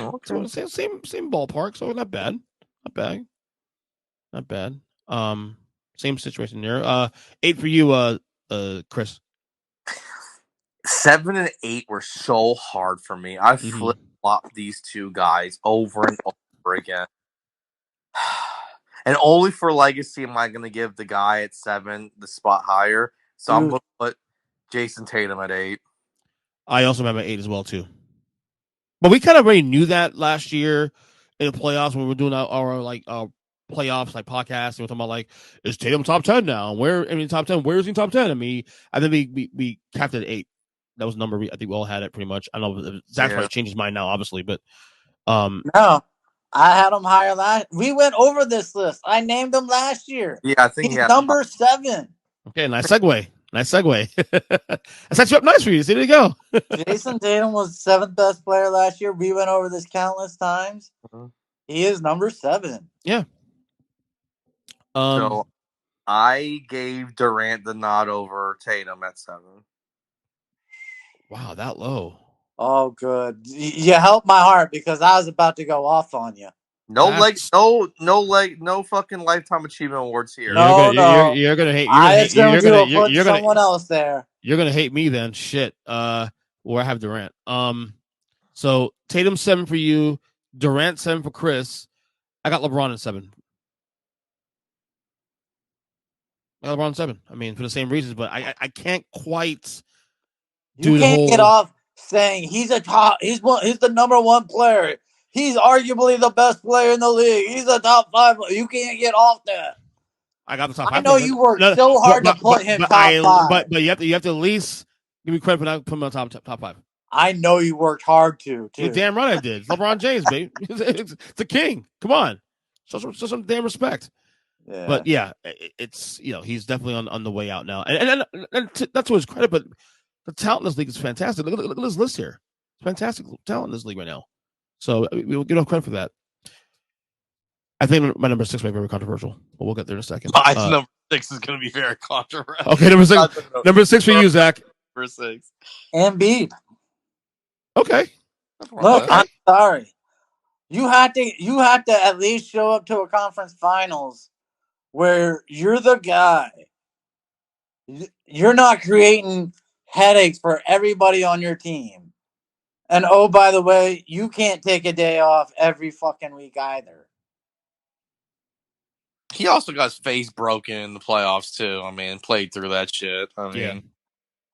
Okay. So same ballpark, so not bad. Same situation there. 8 for you, Chris. 7 and 8 were so hard for me. I flip-flopped these two guys over and over again. And only for legacy am I going to give the guy at 7 the spot higher. So I'm going to put Jason Tatum at 8. I also have an 8 as well, too. But we kind of already knew that last year in the playoffs when we were doing our playoffs, podcasts. And we're talking about, is Tatum top 10 now? Top 10? Where is he top 10? I mean, I think we capped it at 8. That was the number I think we all had it pretty much. I don't know if Zach's probably changed his mind now, obviously, but no. I had him higher last. We went over this list. I named him last year. Yeah, I think he's number 7. Okay, nice segue. I set you up nice for you. See, there you go. Jason Tatum was 7th best player last year. We went over this countless times. He is number 7. Yeah. So I gave Durant the nod over Tatum at 7. Wow, that low. Oh, good. You helped my heart because I was about to go off on you. No fucking lifetime achievement awards here. No. You're gonna hate. You're gonna someone else there. You're gonna hate me then. Shit. Where I have Durant. So Tatum 7 for you. Durant 7 for Chris. I got LeBron in 7. I got LeBron in 7. I mean, for the same reasons, but I can't quite do You the can't whole. get off saying he's the number one player. He's arguably the best player in the league. He's a top 5. You can't get off that. I got the top 5. I know you worked so hard to put him top 5. But you have to at least give me credit for not putting him on top 5. I know you worked hard to, too. You're damn right I did. It's LeBron James, baby. It's the king. Come on. Show some damn respect. Yeah. But yeah, it's he's definitely on the way out now, and that's to his credit. But the talent in this league is fantastic. Look at this list here. It's fantastic talent in this league right now. So we'll give him credit for that. I think my number 6 might be very controversial, but we'll get there in a second. My number 6 is going to be very controversial. Okay, number 6. Number 6 for you, Zach. Number 6. Embiid. Okay. Look, I'm sorry. You have to at least show up to a conference finals where you're the guy. You're not creating headaches for everybody on your team. And oh, by the way, you can't take a day off every fucking week either. He also got his face broken in the playoffs too. I mean, played through that shit. I mean, yeah.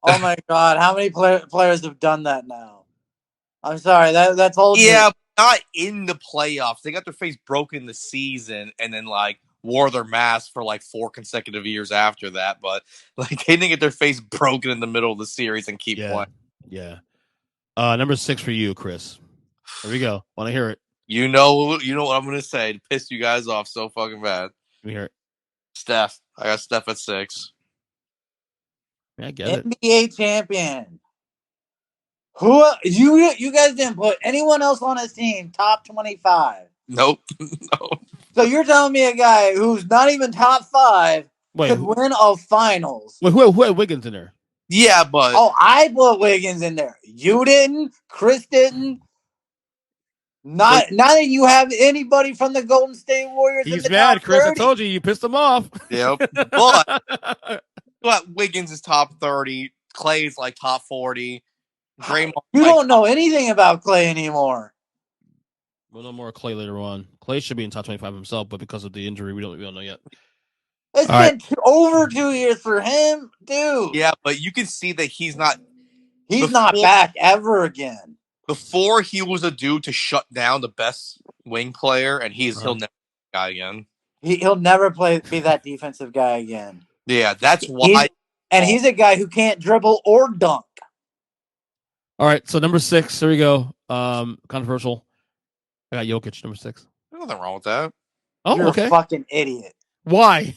Oh my God, how many players have done that now? I'm sorry, that's old. Yeah, not in the playoffs. They got their face broken in the season, and then wore their mask for 4 consecutive years after that. But they didn't get their face broken in the middle of the series and keep playing. Yeah. Number 6 for you, Chris. Here we go. Want to hear it? You know what I'm gonna say to piss you guys off so fucking bad. Let me hear it. Steph. I got Steph at 6. Yeah, I get it. NBA champion. Who you guys didn't put anyone else on his team top 25? Nope. No. So you're telling me a guy who's not even top 5 could win a finals? Wait, who had Wiggins in there? Yeah, but I put Wiggins in there. You didn't. Chris didn't. Not that you have anybody from the Golden State Warriors. He's mad, Chris. 30. I told you pissed him off. Yep. But Wiggins is top 30. Clay's top 40. Draymond. You don't know anything about Clay anymore. We'll know more Clay later on. Clay should be in top 25 himself, but because of the injury, we don't know yet. It's been over 2 years for him, dude. Yeah, but you can see that he's not. He's not back ever again. Before he was a dude to shut down the best wing player, and he'll never be that guy again. He'll never be that defensive guy again. Yeah, that's why. He's a guy who can't dribble or dunk. All right, so number 6, there we go. Controversial. I got Jokic, number 6. There's nothing wrong with that. Oh, You're okay. a fucking idiot. Why?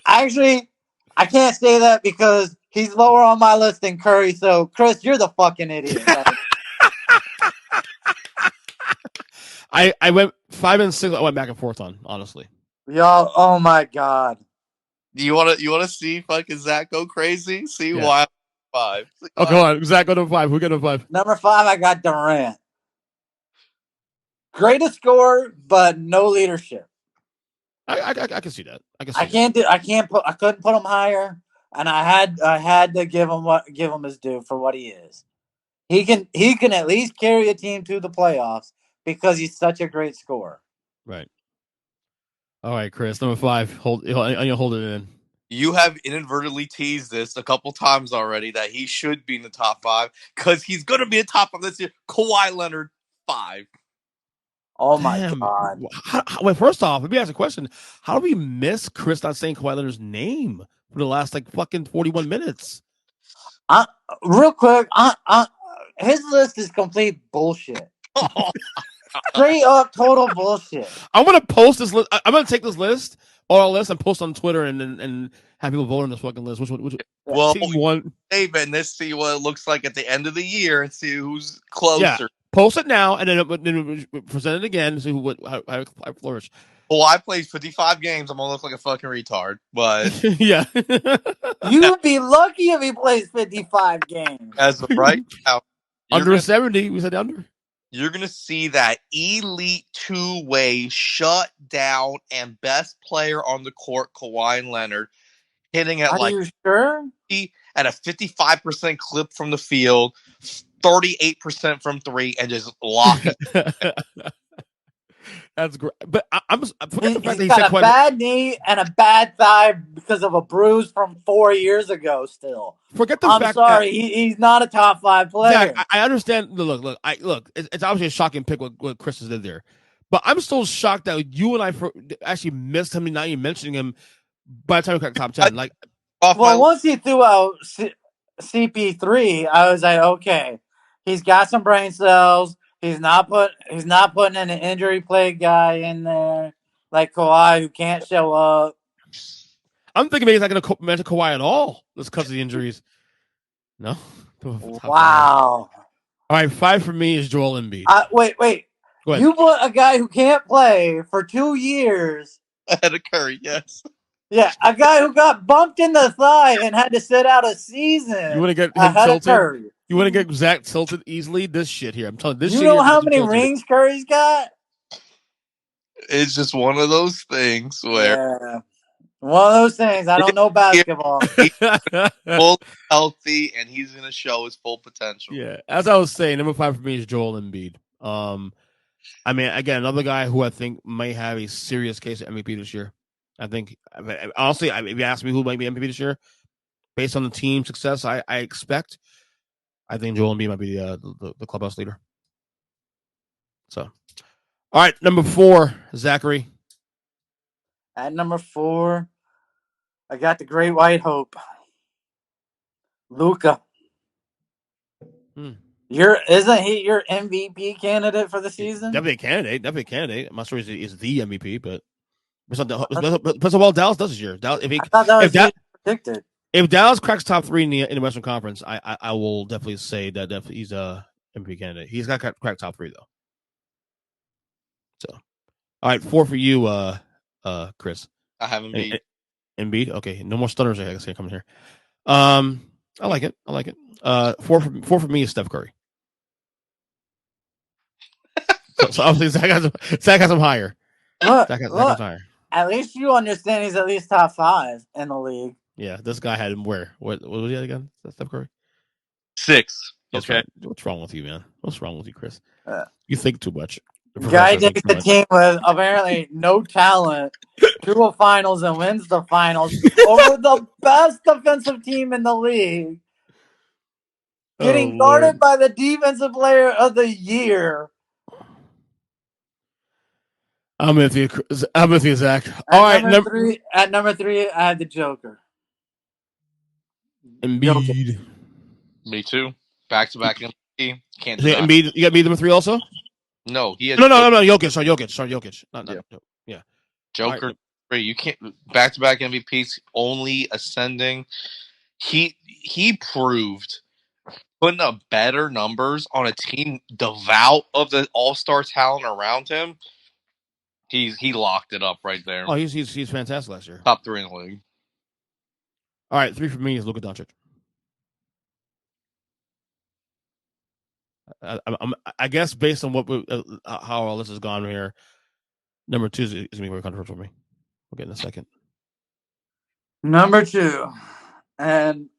Actually, I can't say that because he's lower on my list than Curry. So, Chris, you're the fucking idiot. I went 5 and 6. I went back and forth on, honestly. Yo, oh my God. You wanna see fucking Zach go crazy? See why 5. Oh, come on, Zach, go to 5. Who got to 5? Number 5, I got Durant. Greatest scorer, but no leadership. I can see that. I couldn't put him higher, and I had to give him his due for what he is. He can at least carry a team to the playoffs because he's such a great scorer. Right. All right, Chris, number 5. Hold it in. You have inadvertently teased this a couple times already that he should be in the top 5 because he's going to be a top 5 this year. Kawhi Leonard, 5. Oh my God! Wait, first off, let me ask a question: how do we miss Chris not saying Kawhi Leonard's name for the last fucking 41 minutes? Real quick, his list is complete bullshit. Straight up, total bullshit. I'm gonna post this list. I'm gonna take this list, our list, and post on Twitter and have people vote on this fucking list. Well, team one? Save it and let's see what it looks like at the end of the year and see who's closer. Yeah. Post it now and then present it again. See how I flourish. Kawhi plays 55 games. I'm gonna look like a fucking retard, but yeah, you'd be lucky if he plays 55 games. As of right now, under 70. We said under. You're gonna see that elite two-way shut down and best player on the court, Kawhi Leonard, hitting at Are you sure? at a 55% clip from the field. 38% from 3 and just locking. That's great. But I'm forget the fact He's that he got said a quite. bad knee and a bad thigh because of a bruise from 4 years ago. Still, Forget the I'm fact sorry, he's not a top 5 player. Zach, I understand. Look. It's obviously a shocking pick what Chris did there, but I'm still shocked that you and I actually missed him and not even mentioning him by the time we got top 10. Like, well, once he threw out CP3, I was like, okay, he's got some brain cells. He's not putting an injury plague guy in there like Kawhi who can't show up. I'm thinking maybe he's not going to mention Kawhi at all just because of the injuries. No. Wow. All right, 5 for me is Joel Embiid. Wait. You put a guy who can't play for 2 years ahead of Curry, yes. Yeah, a guy who got bumped in the thigh and had to sit out a season. You want to get him ahead tilted? Of Curry. You want to get Zach tilted easily? This shit here. I'm telling you, this you shit know here how many rings Curry's got? It's just one of those things where one of those things. I don't know basketball. He's full healthy and he's going to show his full potential. Yeah, as I was saying, number 5 for me is Joel Embiid. I mean, again, another guy who I think may have a serious case of MVP this year. I think, honestly, if you ask me who might be MVP this year, based on the team success I expect, I think Joel Embiid might be the clubhouse leader. So, all right, number 4, Zachary. At number 4, I got the Great White Hope, Luka. Isn't he your MVP candidate for the season? Definitely a candidate. I'm not sure he's the MVP, but that's what Dallas does this year. I thought that was predicted. If Dallas cracks top 3 in the Western Conference, I will definitely say that he's a MVP candidate. He's got to crack top 3 though. So, all right, 4 for you, Chris. I have Embiid. Embiid. Okay, no more stunners. I guess coming here. I like it. 4 for me is Steph Curry. so obviously Zach has him higher. Look, higher. At least you understand he's at least top 5 in the league. Yeah, this guy had him where? What was he at again? Steph Curry? 6. Okay. Right. What's wrong with you, man? What's wrong with you, Chris? You think too much. Guy takes the team with apparently no talent to a finals and wins the finals over the best defensive team in the league. Getting guarded by the defensive player of the year. I'm with you, Zach. All right, at number 3, I had the Joker. Embiid. Me too. Back-to-back MVP. Can't do Embiid. You got Embiid number 3 also? No, he has. No. Jokic. Sorry, Jokic. Yeah. Joker. Right. You can't. Back-to-back MVPs only ascending. He proved putting up better numbers on a team devout of the all-star talent around him. He locked it up right there. Oh, he's fantastic last year. Top 3 in the league. All right, 3 for me is Luka Doncic. I guess based on what how all this has gone here, number 2 is going to be very controversial for me. We'll get in a second. Number 2, and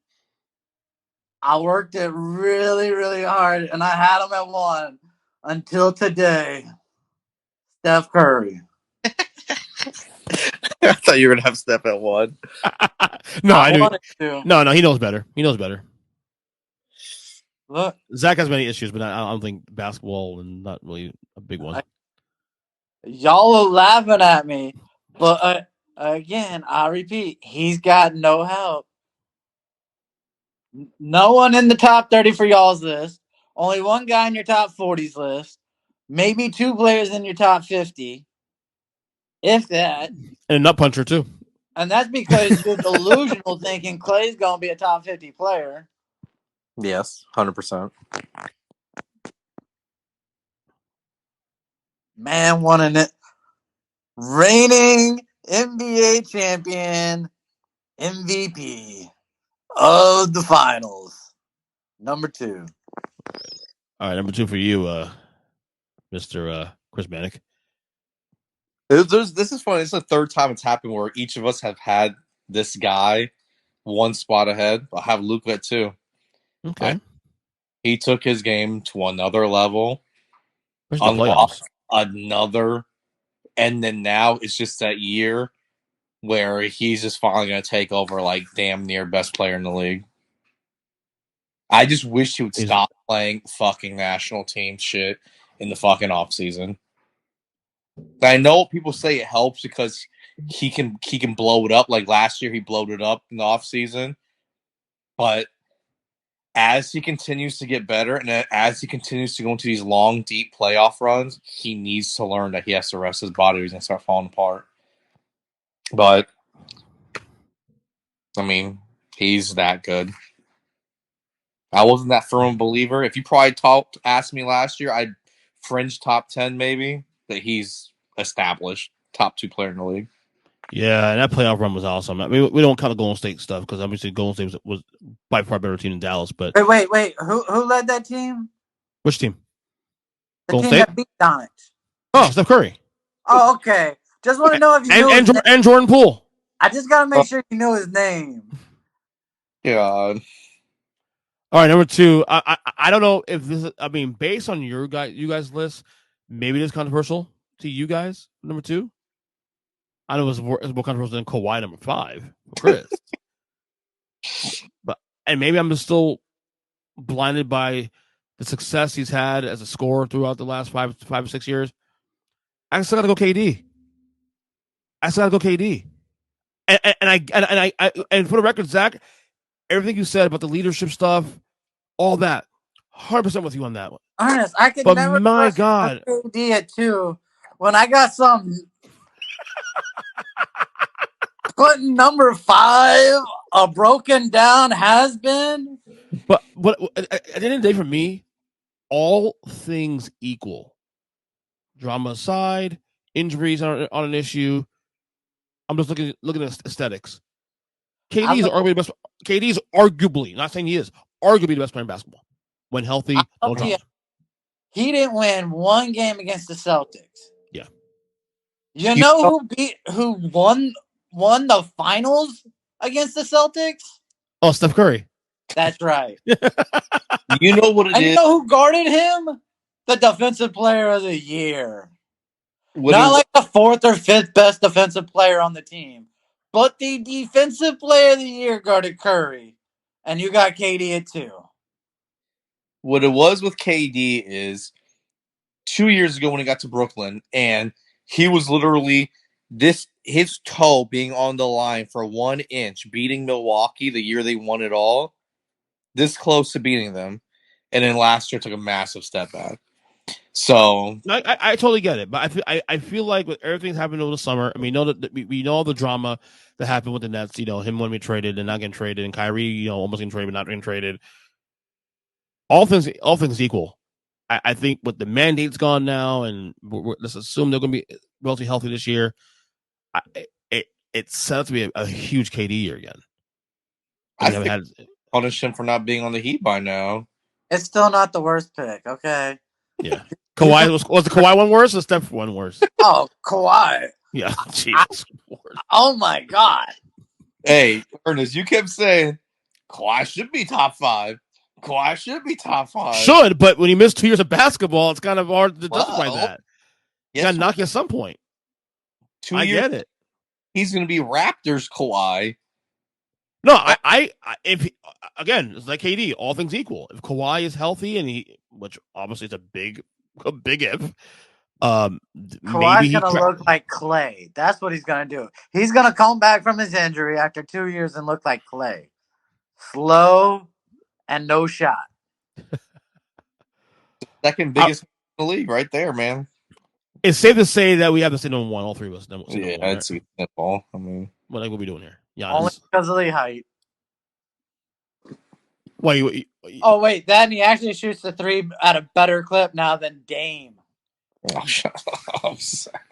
I worked it really, really hard, and I had him at 1 until today. Steph Curry. I thought you were gonna have Steph at 1. No, I do. No, he knows better. Look, Zach has many issues, but I don't think basketball and not really a big one. Y'all are laughing at me, but again, I repeat, he's got no help. No one in the top 30 for y'all's list. Only one guy in your top 40s list. Maybe 2 players in your top 50. If that. And a nut puncher, too. And that's because you're delusional thinking Clay's going to be a top 50 player. Yes, 100%. Man wanting it. Reigning NBA champion, MVP of the finals. Number 2. All right, number 2 for you, Mr. Krizmanic. This is funny. It's the 3rd time it's happened where each of us have had this guy 1 spot ahead. I'll have Luka at 2. Okay. He took his game to another level, Especially the unlocked playoffs. another, and then now it's just that year where he's just finally going to take over like damn near best player in the league. I just wish he would stop playing fucking national team shit in the fucking offseason. I know people say it helps because he can blow it up. Like last year, he blowed it up in the offseason. But as he continues to get better and as he continues to go into these long, deep playoff runs, he needs to learn that he has to rest his body or he's going to start falling apart. But, I mean, he's that good. I wasn't that firm a believer. If you probably asked me last year, I'd fringe top 10 maybe, that he's established top 2 player in the league. Yeah, and that playoff run was awesome. I mean, we don't count the Golden State stuff because obviously Golden State was by far a better team than Dallas. But wait, who led that team? Which team? The Golden team State? that beat Donich. Oh, Steph Curry. Oh, okay. Just want to know if you knew his name. And Jordan Poole. I just gotta make sure you know his name. God. All right, number 2. I don't know if this is. I mean, based on you guys list, maybe this is controversial to you guys. Number 2. I know it's more controversial than Kawhi number 5 for Chris. And maybe I'm just still blinded by the success he's had as a scorer throughout the last 5 or 6 years. I still gotta go KD. And for the record, Zach, everything you said about the leadership stuff, all that, 100% with you on that one. Ernest, I could but never. My God, KD at 2 when I got some. Putting number 5, a broken down has been. But at the end of the day, for me, all things equal, drama aside, injuries aren't an issue. I'm just looking at aesthetics. KD is arguably, not saying he is, arguably the best player in basketball when healthy. No drama. He didn't win one game against the Celtics. Yeah. You know who won the finals against the Celtics? Oh, Steph Curry. That's right. You know what it is? You know who guarded him? The defensive player of the year. Not like the 4th or 5th best defensive player on the team, but the defensive player of the year guarded Curry. And you got KD at 2. What it was with KD is 2 years ago when he got to Brooklyn, and he was literally his toe being on the line for 1 inch, beating Milwaukee the year they won it all, this close to beating them, and then last year took a massive step back. So I totally get it, but I feel like with everything that's happened over the summer, I mean, we know all the drama that happened with the Nets. You know, him wanting to be traded and not getting traded, and Kyrie, you know, almost getting traded but not getting traded. All things equal, I think with the mandates gone now, and let's assume they're going to be relatively healthy this year. It's set up to be a huge KD year again. I think punish him for not being on the Heat by now. It's still not the worst pick, okay? Yeah. Kawhi was the Kawhi one worse or Steph one worse? Oh, Kawhi. Yeah. Jesus. Oh my God. Hey, Ernest, you kept saying Kawhi should be top 5. Kawhi should be top 5. Should, but when you miss 2 years of basketball, it's kind of hard to justify that. You got to knock you at some point. 2 years. I get it. He's going to be Raptors Kawhi. No, if again, it's like KD, all things equal. If Kawhi is healthy and which obviously is a big if, Kawhi's gonna look like Clay. That's what he's gonna do. He's gonna come back from his injury after 2 years and look like Clay, slow and no shot. Second biggest in the league, right there, man. It's safe to say that we have the same number 1, all 3 of us. Yeah, it's simple. I mean, what are we doing here? Giannis. Only because of the height. Wait. Oh wait, then he actually shoots the 3 at a better clip now than Dame. Oh, shut up.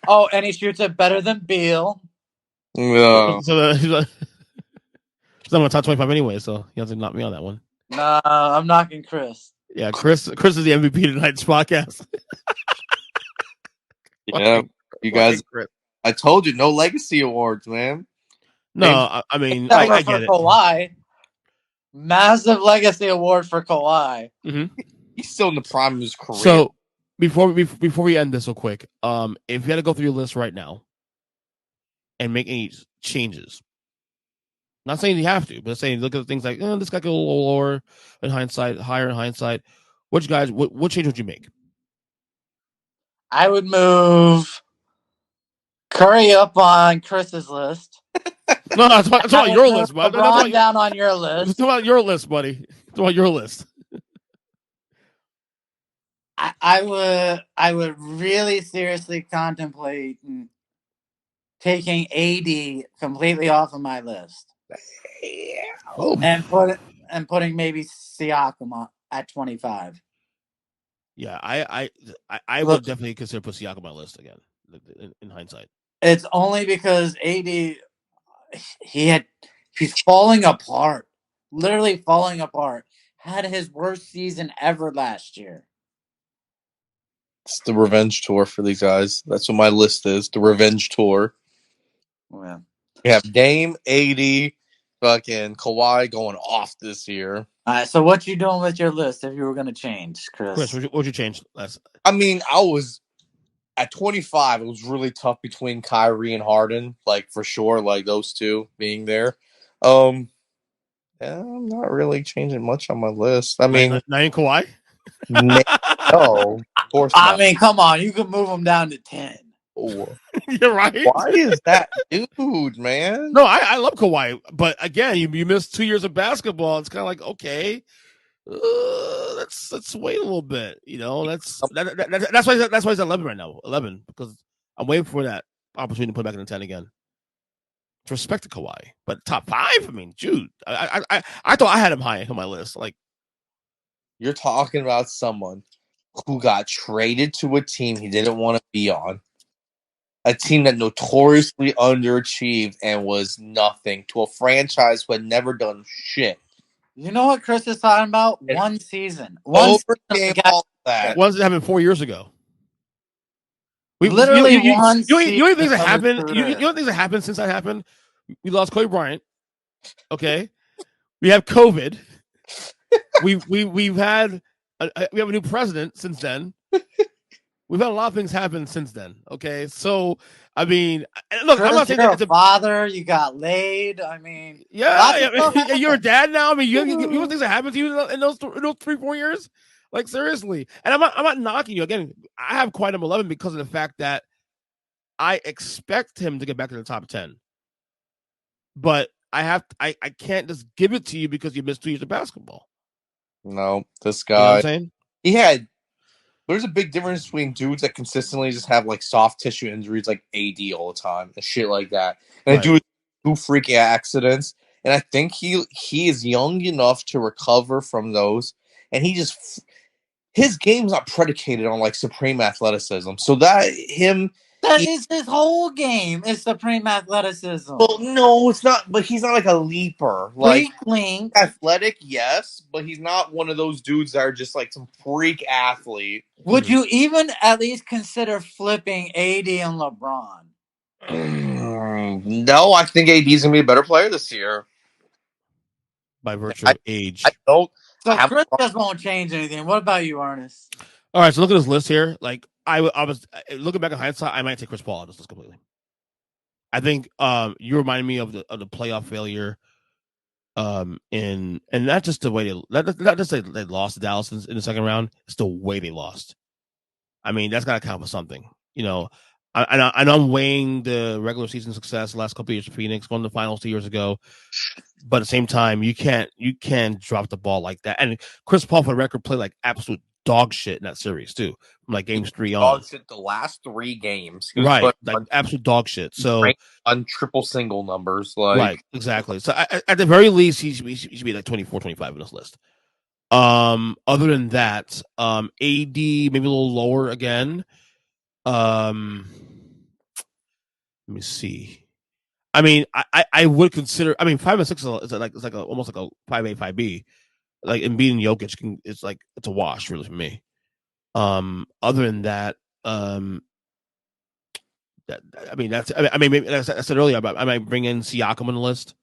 Oh, and he shoots it better than Beal. No. So I'm gonna top 25 anyway, so you have to knock me on that one. Nah, I'm knocking Chris. Yeah, Chris is the MVP tonight's podcast. Yeah, you guys. I told you, no legacy awards, man. No, I mean, I get it. Kawhi. Massive legacy award for Kawhi. Mm-hmm. He's still in the prime of his career. So before we end this real quick, if you had to go through your list right now and make any changes, not saying you have to, but saying look at things like this guy could go a little lower in hindsight, higher in hindsight. Which guys? What change would you make? I would move Curry up on Chris's list. No, it's about your list, bud. LeBron down on your It's list. about your list, buddy. It's about your list. I would really seriously contemplate taking AD completely off of my list. Yeah. And putting maybe Siakam at 25. Yeah, I would definitely consider put Siakam on my list again in hindsight. It's only because AD he's falling apart. Literally falling apart. Had his worst season ever last year. It's the revenge tour for these guys. That's what my list is. The revenge tour. Yeah. We have Dame, AD, fucking Kawhi going off this year. All right, so what you doing with your list if you were going to change, Chris? Chris, what would you change last? I mean, I was at 25. It was really tough between Kyrie and Harden, like for sure, like those two being there. Yeah, I'm not really changing much on my list. I mean, not in Kawhi. no, of course not. I mean, come on, you can move them down to 10. Oh, You're right. why is that, dude, man? No, I love Kawhi, but again, you missed 2 years of basketball. It's kind of like okay, let's wait a little bit. You know, that's why he's 11 right now. 11 because I'm waiting for that opportunity to put back in the 10 again. Respect to Kawhi, but top 5. I mean, Jude. I thought I had him high on my list. Like, you're talking about someone who got traded to a team he didn't want to be on, a team that notoriously underachieved and was nothing, to a franchise who had never done shit. You know what Chris is talking about? One season. Overcame all that. Ones that happened 4 years ago. Literally one season. You know things that of his happened. career. You know things that happened since that happened. We lost Kobe Bryant. Okay, we have COVID. We've had we have a new president since then. We've had a lot of things happen since then. Okay, so I mean, look, Chris, I'm not saying you're that it's a father. You got laid. I mean, yeah, you're a dad now. I mean, you know things that happened to you in those 3-4 years. Like seriously, and I'm not knocking you. Again, I have quite him 11 because of the fact that I expect him to get back in the top 10. But I can't just give it to you because you missed 2 years of basketball. No, this guy. You know what I'm saying? There's a big difference between dudes that consistently just have like soft tissue injuries like AD all the time and shit like that. And Right. dude who freak accidents. And I think he is young enough to recover from those. And his game's not predicated on like supreme athleticism. So that is his whole game is supreme athleticism. Well, no, it's not. But he's not like a leaper. Like link. Athletic, yes, but he's not one of those dudes that are just like some freak athlete. Would you even at least consider flipping AD and LeBron? No, I think AD's gonna be a better player this year by virtue of age. I don't. So Chris just won't change anything. What about you, Ernest? All right, so look at this list here. Like I was looking back in hindsight, I might take Chris Paul out of this list completely. I think you reminded me of the playoff failure, and not just the way not just they lost to Dallas in the second round. It's the way they lost. I mean, that's got to count for something, you know. I'm weighing the regular season success the last couple of years of Phoenix, going to the finals 2 years ago. But at the same time, you can't drop the ball like that. And Chris Paul, for the record, played like absolute dog shit in that series too, from like games 3 on. Dog shit the last 3 games, right? Like absolute dog shit. So on triple single numbers, like right, exactly. So at the very least, he should be like 24, 25 in this list. Other than that, AD maybe a little lower again. Let me see. I mean, I would consider. I mean, 5 and 6 is like almost like a 5A 5B. Like and beating Jokic it's a wash really for me. Other than that, maybe as I said earlier, I might bring in Siakam on the list.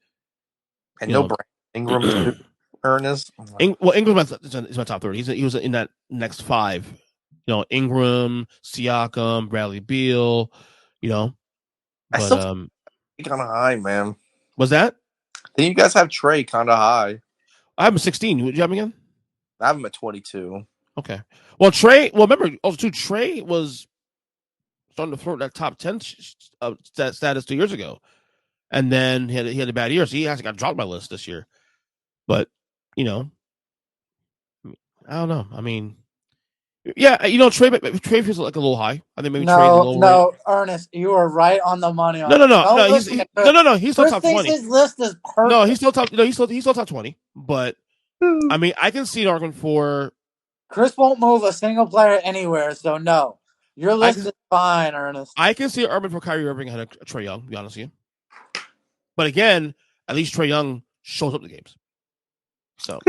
And Brandon Ingram too. Ernest. Ingram is my top 30. He was in that next 5. You know, Ingram, Siakam, Bradley Beal. You know, I but still kind of high, man. was that? I think you guys have Trey kind of high. I have him 16. Would you have him again? I have him at 22. Okay. Well, Trey. Well, remember also too. Trey was starting to flirt that top 10 status 2 years ago, and then he had a bad year, so he actually got dropped my list this year. But you know, I don't know. I mean, yeah, you know, Trey feels like a little high. I think maybe Trey's a little No, Ernest, you are right on the money on No, that. Don't he's listen to Chris. he's still Chris top thinks 20. his list is perfect. No, he's still top. No, he's still top 20. But I mean, I can see an argument for Chris won't move a single player anywhere, so no, your list is fine, Ernest. I can see an argument for Kyrie Irving ahead of Trae Young. To be honest with you, but again, at least Trae Young shows up to games. So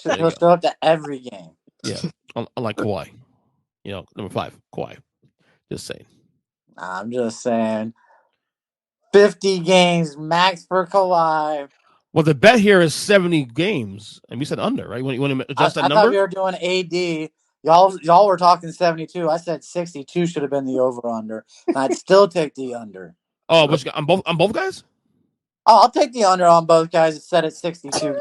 he'll show up to every game. Yeah, unlike Kawhi. You know, number 5, Kawhi. Just saying. I'm just saying. 50 games max for Kawhi. Well, the bet here is 70 games, and we said under, right? You want to adjust that number? I thought we were doing AD. Y'all were talking 72. I said 62 should have been the over/under. I'd still take the under. Oh, on both guys? Oh, I'll take the under on both guys. It's set at 62.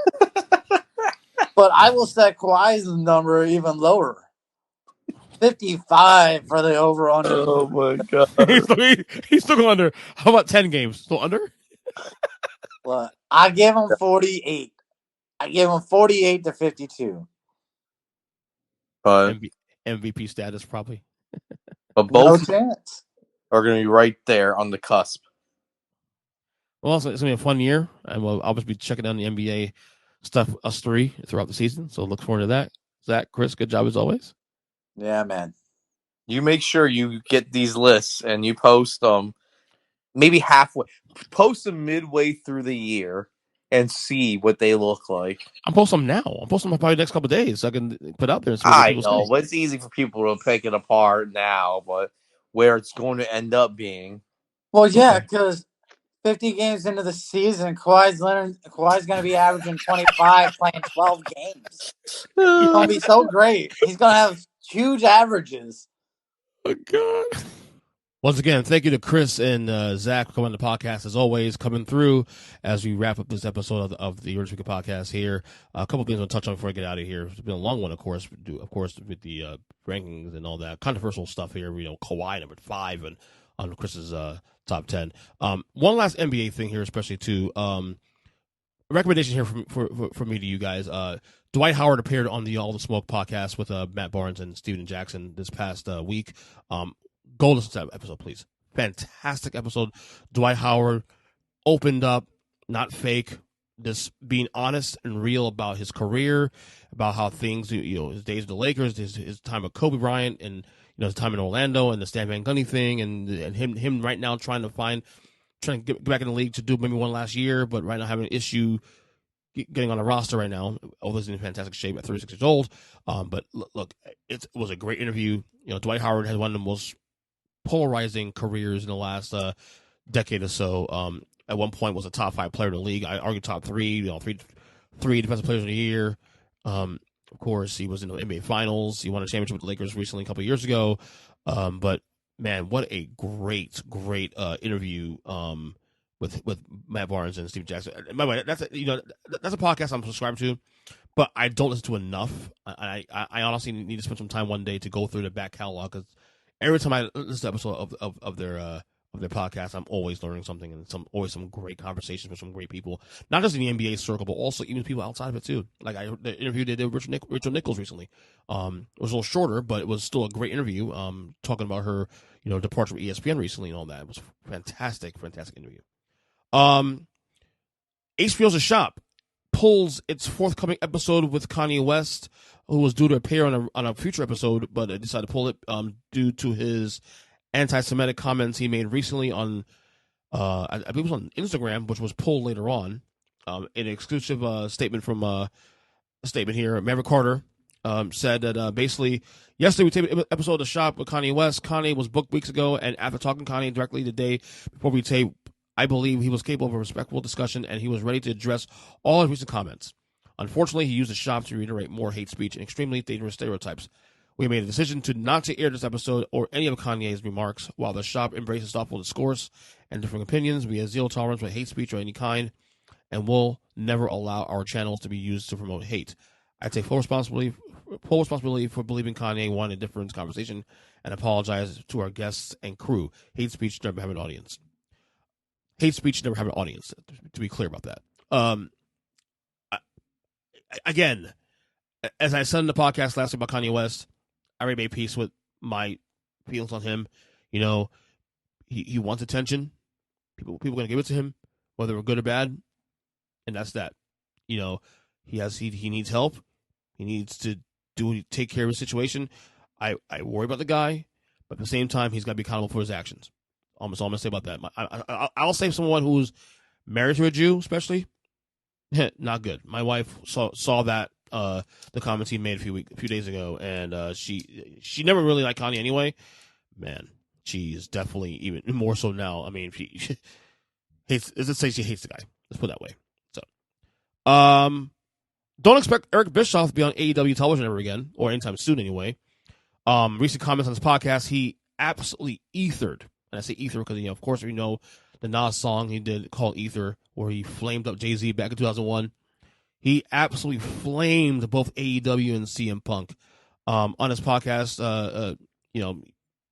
But I will set Kawhi's number even lower. 55 for the over/under. Oh my god. he's still going under. How about 10 games? Still under? Look, I give him 48. I give him 48 to 52. But MVP status probably. But both no chance. Are going to be right there on the cusp. Well, it's going to be a fun year, and we'll obviously be checking out the NBA stuff, us 3, throughout the season. So look forward to that. Zach, Chris, good job as always. Yeah, man. You make sure you get these lists and you post them maybe halfway. Post them midway through the year and see what they look like. I'm posting them now. I'm posting them probably the next couple of days so I can put out there. And see I know, but it's easy for people to pick it apart now, but where it's going to end up being. Well, yeah, because 50 games into the season, Kawhi's going to be averaging 25, playing 12 games. He's going to be so great. He's going to have huge averages. Oh, God. Once again, thank you to Chris and Zach for coming on the podcast, as always, coming through as we wrap up this episode of the Earnestly podcast here. A couple of things I'll touch on before I get out of here. It's been a long one, of course, with the rankings and all that controversial stuff here. You know, Kawhi number 5 and on Chris's top 10. One last NBA thing here, especially too. A recommendation here for me to you guys. Dwight Howard appeared on the All the Smoke podcast with Matt Barnes and Steven Jackson this past week. Go listen to that episode, please. Fantastic episode. Dwight Howard opened up, not fake, just being honest and real about his career, about how things, his days with the Lakers, his time with Kobe Bryant, and his time in Orlando, and the Stan Van Gundy thing, and him right now trying to get back in the league to do maybe one last year, but right now having an issue getting on a roster right now. Although he's in fantastic shape at 36 years old. But look, it was a great interview. Dwight Howard has one of the most polarizing careers in the last decade or so. At one point was a top 5 player in the league. I argue top 3, three defensive players of the year. Of course, he was in the NBA Finals. He won a championship with the Lakers recently, a couple of years ago. But man, what a great interview with Matt Barnes and Steve Jackson. And by the way, that's a podcast I'm subscribed to, but I don't listen to enough. I honestly need to spend some time one day to go through the back catalog, because every time I listen to an episode of their podcast, I'm always learning something, and always some great conversations with some great people, not just in the NBA circle, but also even people outside of it too. Like the interview they did with Rachel Nichols recently. It was a little shorter, but it was still a great interview. Talking about her, departure from ESPN recently and all that. It was fantastic interview. HBO's The Shop pulls its forthcoming episode with Kanye West, who was due to appear on a future episode, but decided to pull it due to his anti-Semitic comments he made recently on, I believe it was on Instagram, which was pulled later on. An exclusive statement from a statement here. Maverick Carter said that basically, yesterday we taped an episode of The Shop with Kanye West. Kanye was booked weeks ago, and after talking to Kanye directly the day before we taped, I believe he was capable of a respectful discussion, and he was ready to address all his recent comments. Unfortunately, he used the shop to reiterate more hate speech and extremely dangerous stereotypes. We made a decision not to air this episode or any of Kanye's remarks. While the shop embraces thoughtful discourse and different opinions, we have zero tolerance for hate speech of any kind, and will never allow our channels to be used to promote hate. I take full responsibility for believing Kanye wanted a different conversation and apologize to our guests and crew. Hate speech never have an audience. Hate speech never have an audience, to be clear about that. Again, as I said in the podcast last week about Kanye West, I already made peace with my feelings on him. You know, he wants attention. People are going to give it to him, whether we're good or bad, and that's that. You know, he needs help. He needs to take care of his situation. I worry about the guy, but at the same time, he's got to be accountable for his actions. Almost all I'm going to say about that. I'll say someone who's married to a Jew, especially, not good. My wife saw that. The comments he made a few days ago, and she never really liked Kanye anyway. Man, she is definitely even more so now. I mean, she hates. Let's say she hates the guy. Let's put it that way. So, don't expect Eric Bischoff to be on AEW television ever again, or anytime soon anyway. Recent comments on this podcast, he absolutely ethered, and I say ether because of course we know the Nas song he did called Ether, where he flamed up Jay-Z back in 2001. He absolutely flamed both AEW and CM Punk on his podcast.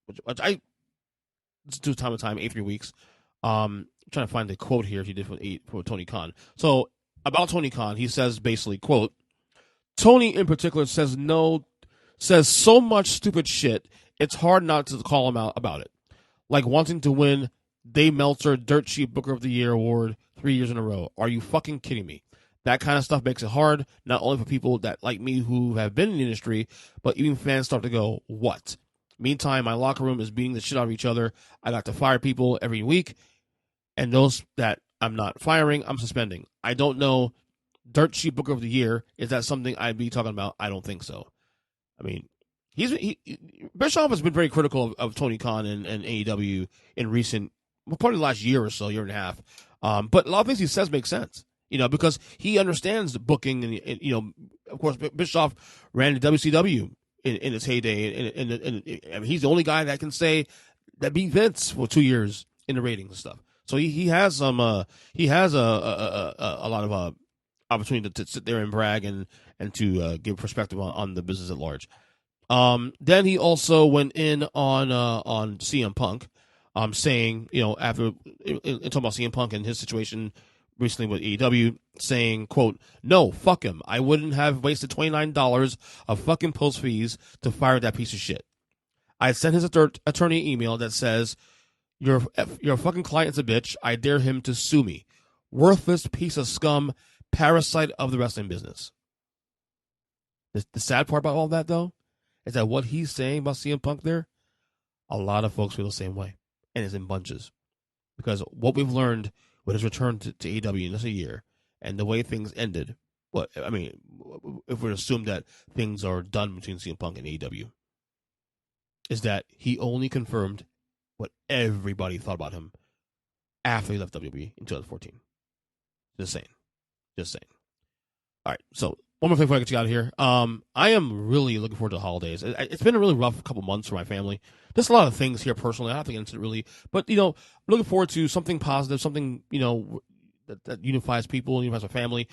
Which I do time to time, 3 weeks. I'm trying to find the quote here he did for Tony Khan. So about Tony Khan, he says basically, quote, Tony in particular says so much stupid shit, it's hard not to call him out about it. Like wanting to win Dave Meltzer Dirt Sheet Booker of the Year award 3 years in a row. Are you fucking kidding me? That kind of stuff makes it hard, not only for people that like me who have been in the industry, but even fans start to go, what? Meantime, my locker room is beating the shit out of each other. I got to fire people every week, and those that I'm not firing, I'm suspending. I don't know. Dirt Sheet Booker of the Year, is that something I'd be talking about? I don't think so. I mean, Bischoff has been very critical of Tony Khan and AEW in recent, probably the last year or so, year and a half. But a lot of things he says make sense. Because he understands the booking, and of course, Bischoff ran the WCW in its heyday, and I mean, he's the only guy that can say that beat Vince for 2 years in the ratings and stuff. So he has a lot of opportunity to sit there and brag and to give perspective on the business at large. Then he also went in on CM Punk, saying after talking about CM Punk and his situation recently with AEW, saying, quote, no, fuck him. I wouldn't have wasted $29 of fucking post fees to fire that piece of shit. I sent his attorney email that says, your fucking client's a bitch. I dare him to sue me. Worthless piece of scum, parasite of the wrestling business. The sad part about all that, though, is that what he's saying about CM Punk there, a lot of folks feel the same way. And it's in bunches. Because what we've learned with his return to AEW in this year, and the way things ended, if we assume that things are done between CM Punk and AEW, is that he only confirmed what everybody thought about him after he left WWE in 2014. Just saying. All right, so one more thing before I get you out of here. I am really looking forward to the holidays. It's been a really rough couple months for my family. There's a lot of things here personally. I don't think it's really, but I'm looking forward to something positive, something that unifies people, unifies my family.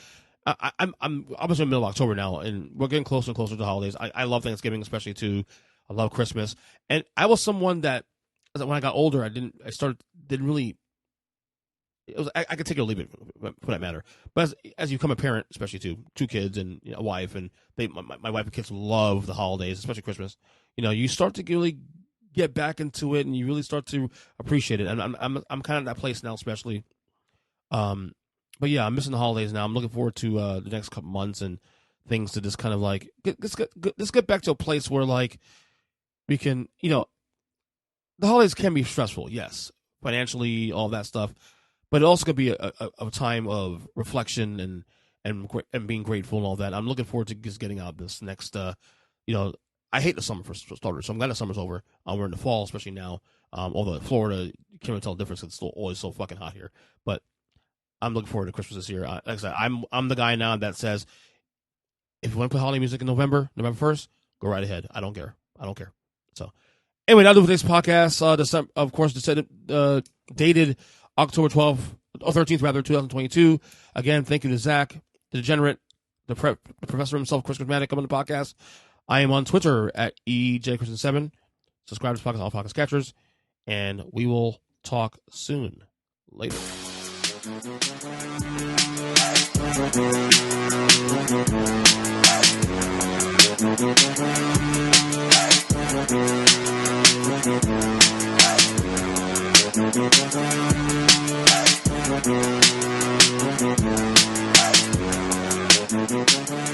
I'm obviously in the middle of October now, and we're getting closer and closer to the holidays. I love Thanksgiving, especially too. I love Christmas, and I was someone that when I got older, didn't really. It was I could take it or leave it for that matter. But as you become a parent, especially two kids and a wife, and my wife and kids love the holidays, especially Christmas. You start to really get back into it, and you really start to appreciate it. And I'm kind of at that place now, especially. But yeah, I'm missing the holidays now. I'm looking forward to the next couple months and things to just kind of like let's get back to a place where like we can, the holidays can be stressful, yes, financially, all that stuff. But it also could be a time of reflection and being grateful and all that. I'm looking forward to just getting out this next. I hate the summer for starters, so I'm glad the summer's over. We're in the fall, especially now. Although in Florida, you can't really tell the difference. It's still always so fucking hot here. But I'm looking forward to Christmas this year. Like I said, I'm the guy now that says If you want to play holiday music in November 1st, go right ahead. I don't care. So, anyway, that'll do for today's podcast. Of course, dated October 12th, or 13th, rather, 2022. Again, thank you to Zack The Degenerate, the professor himself, Kris Krizmanic, coming on the podcast. I am on Twitter at EJKristen7. Subscribe to this podcast on all podcast catchers, and we will talk soon. Later. Thank you.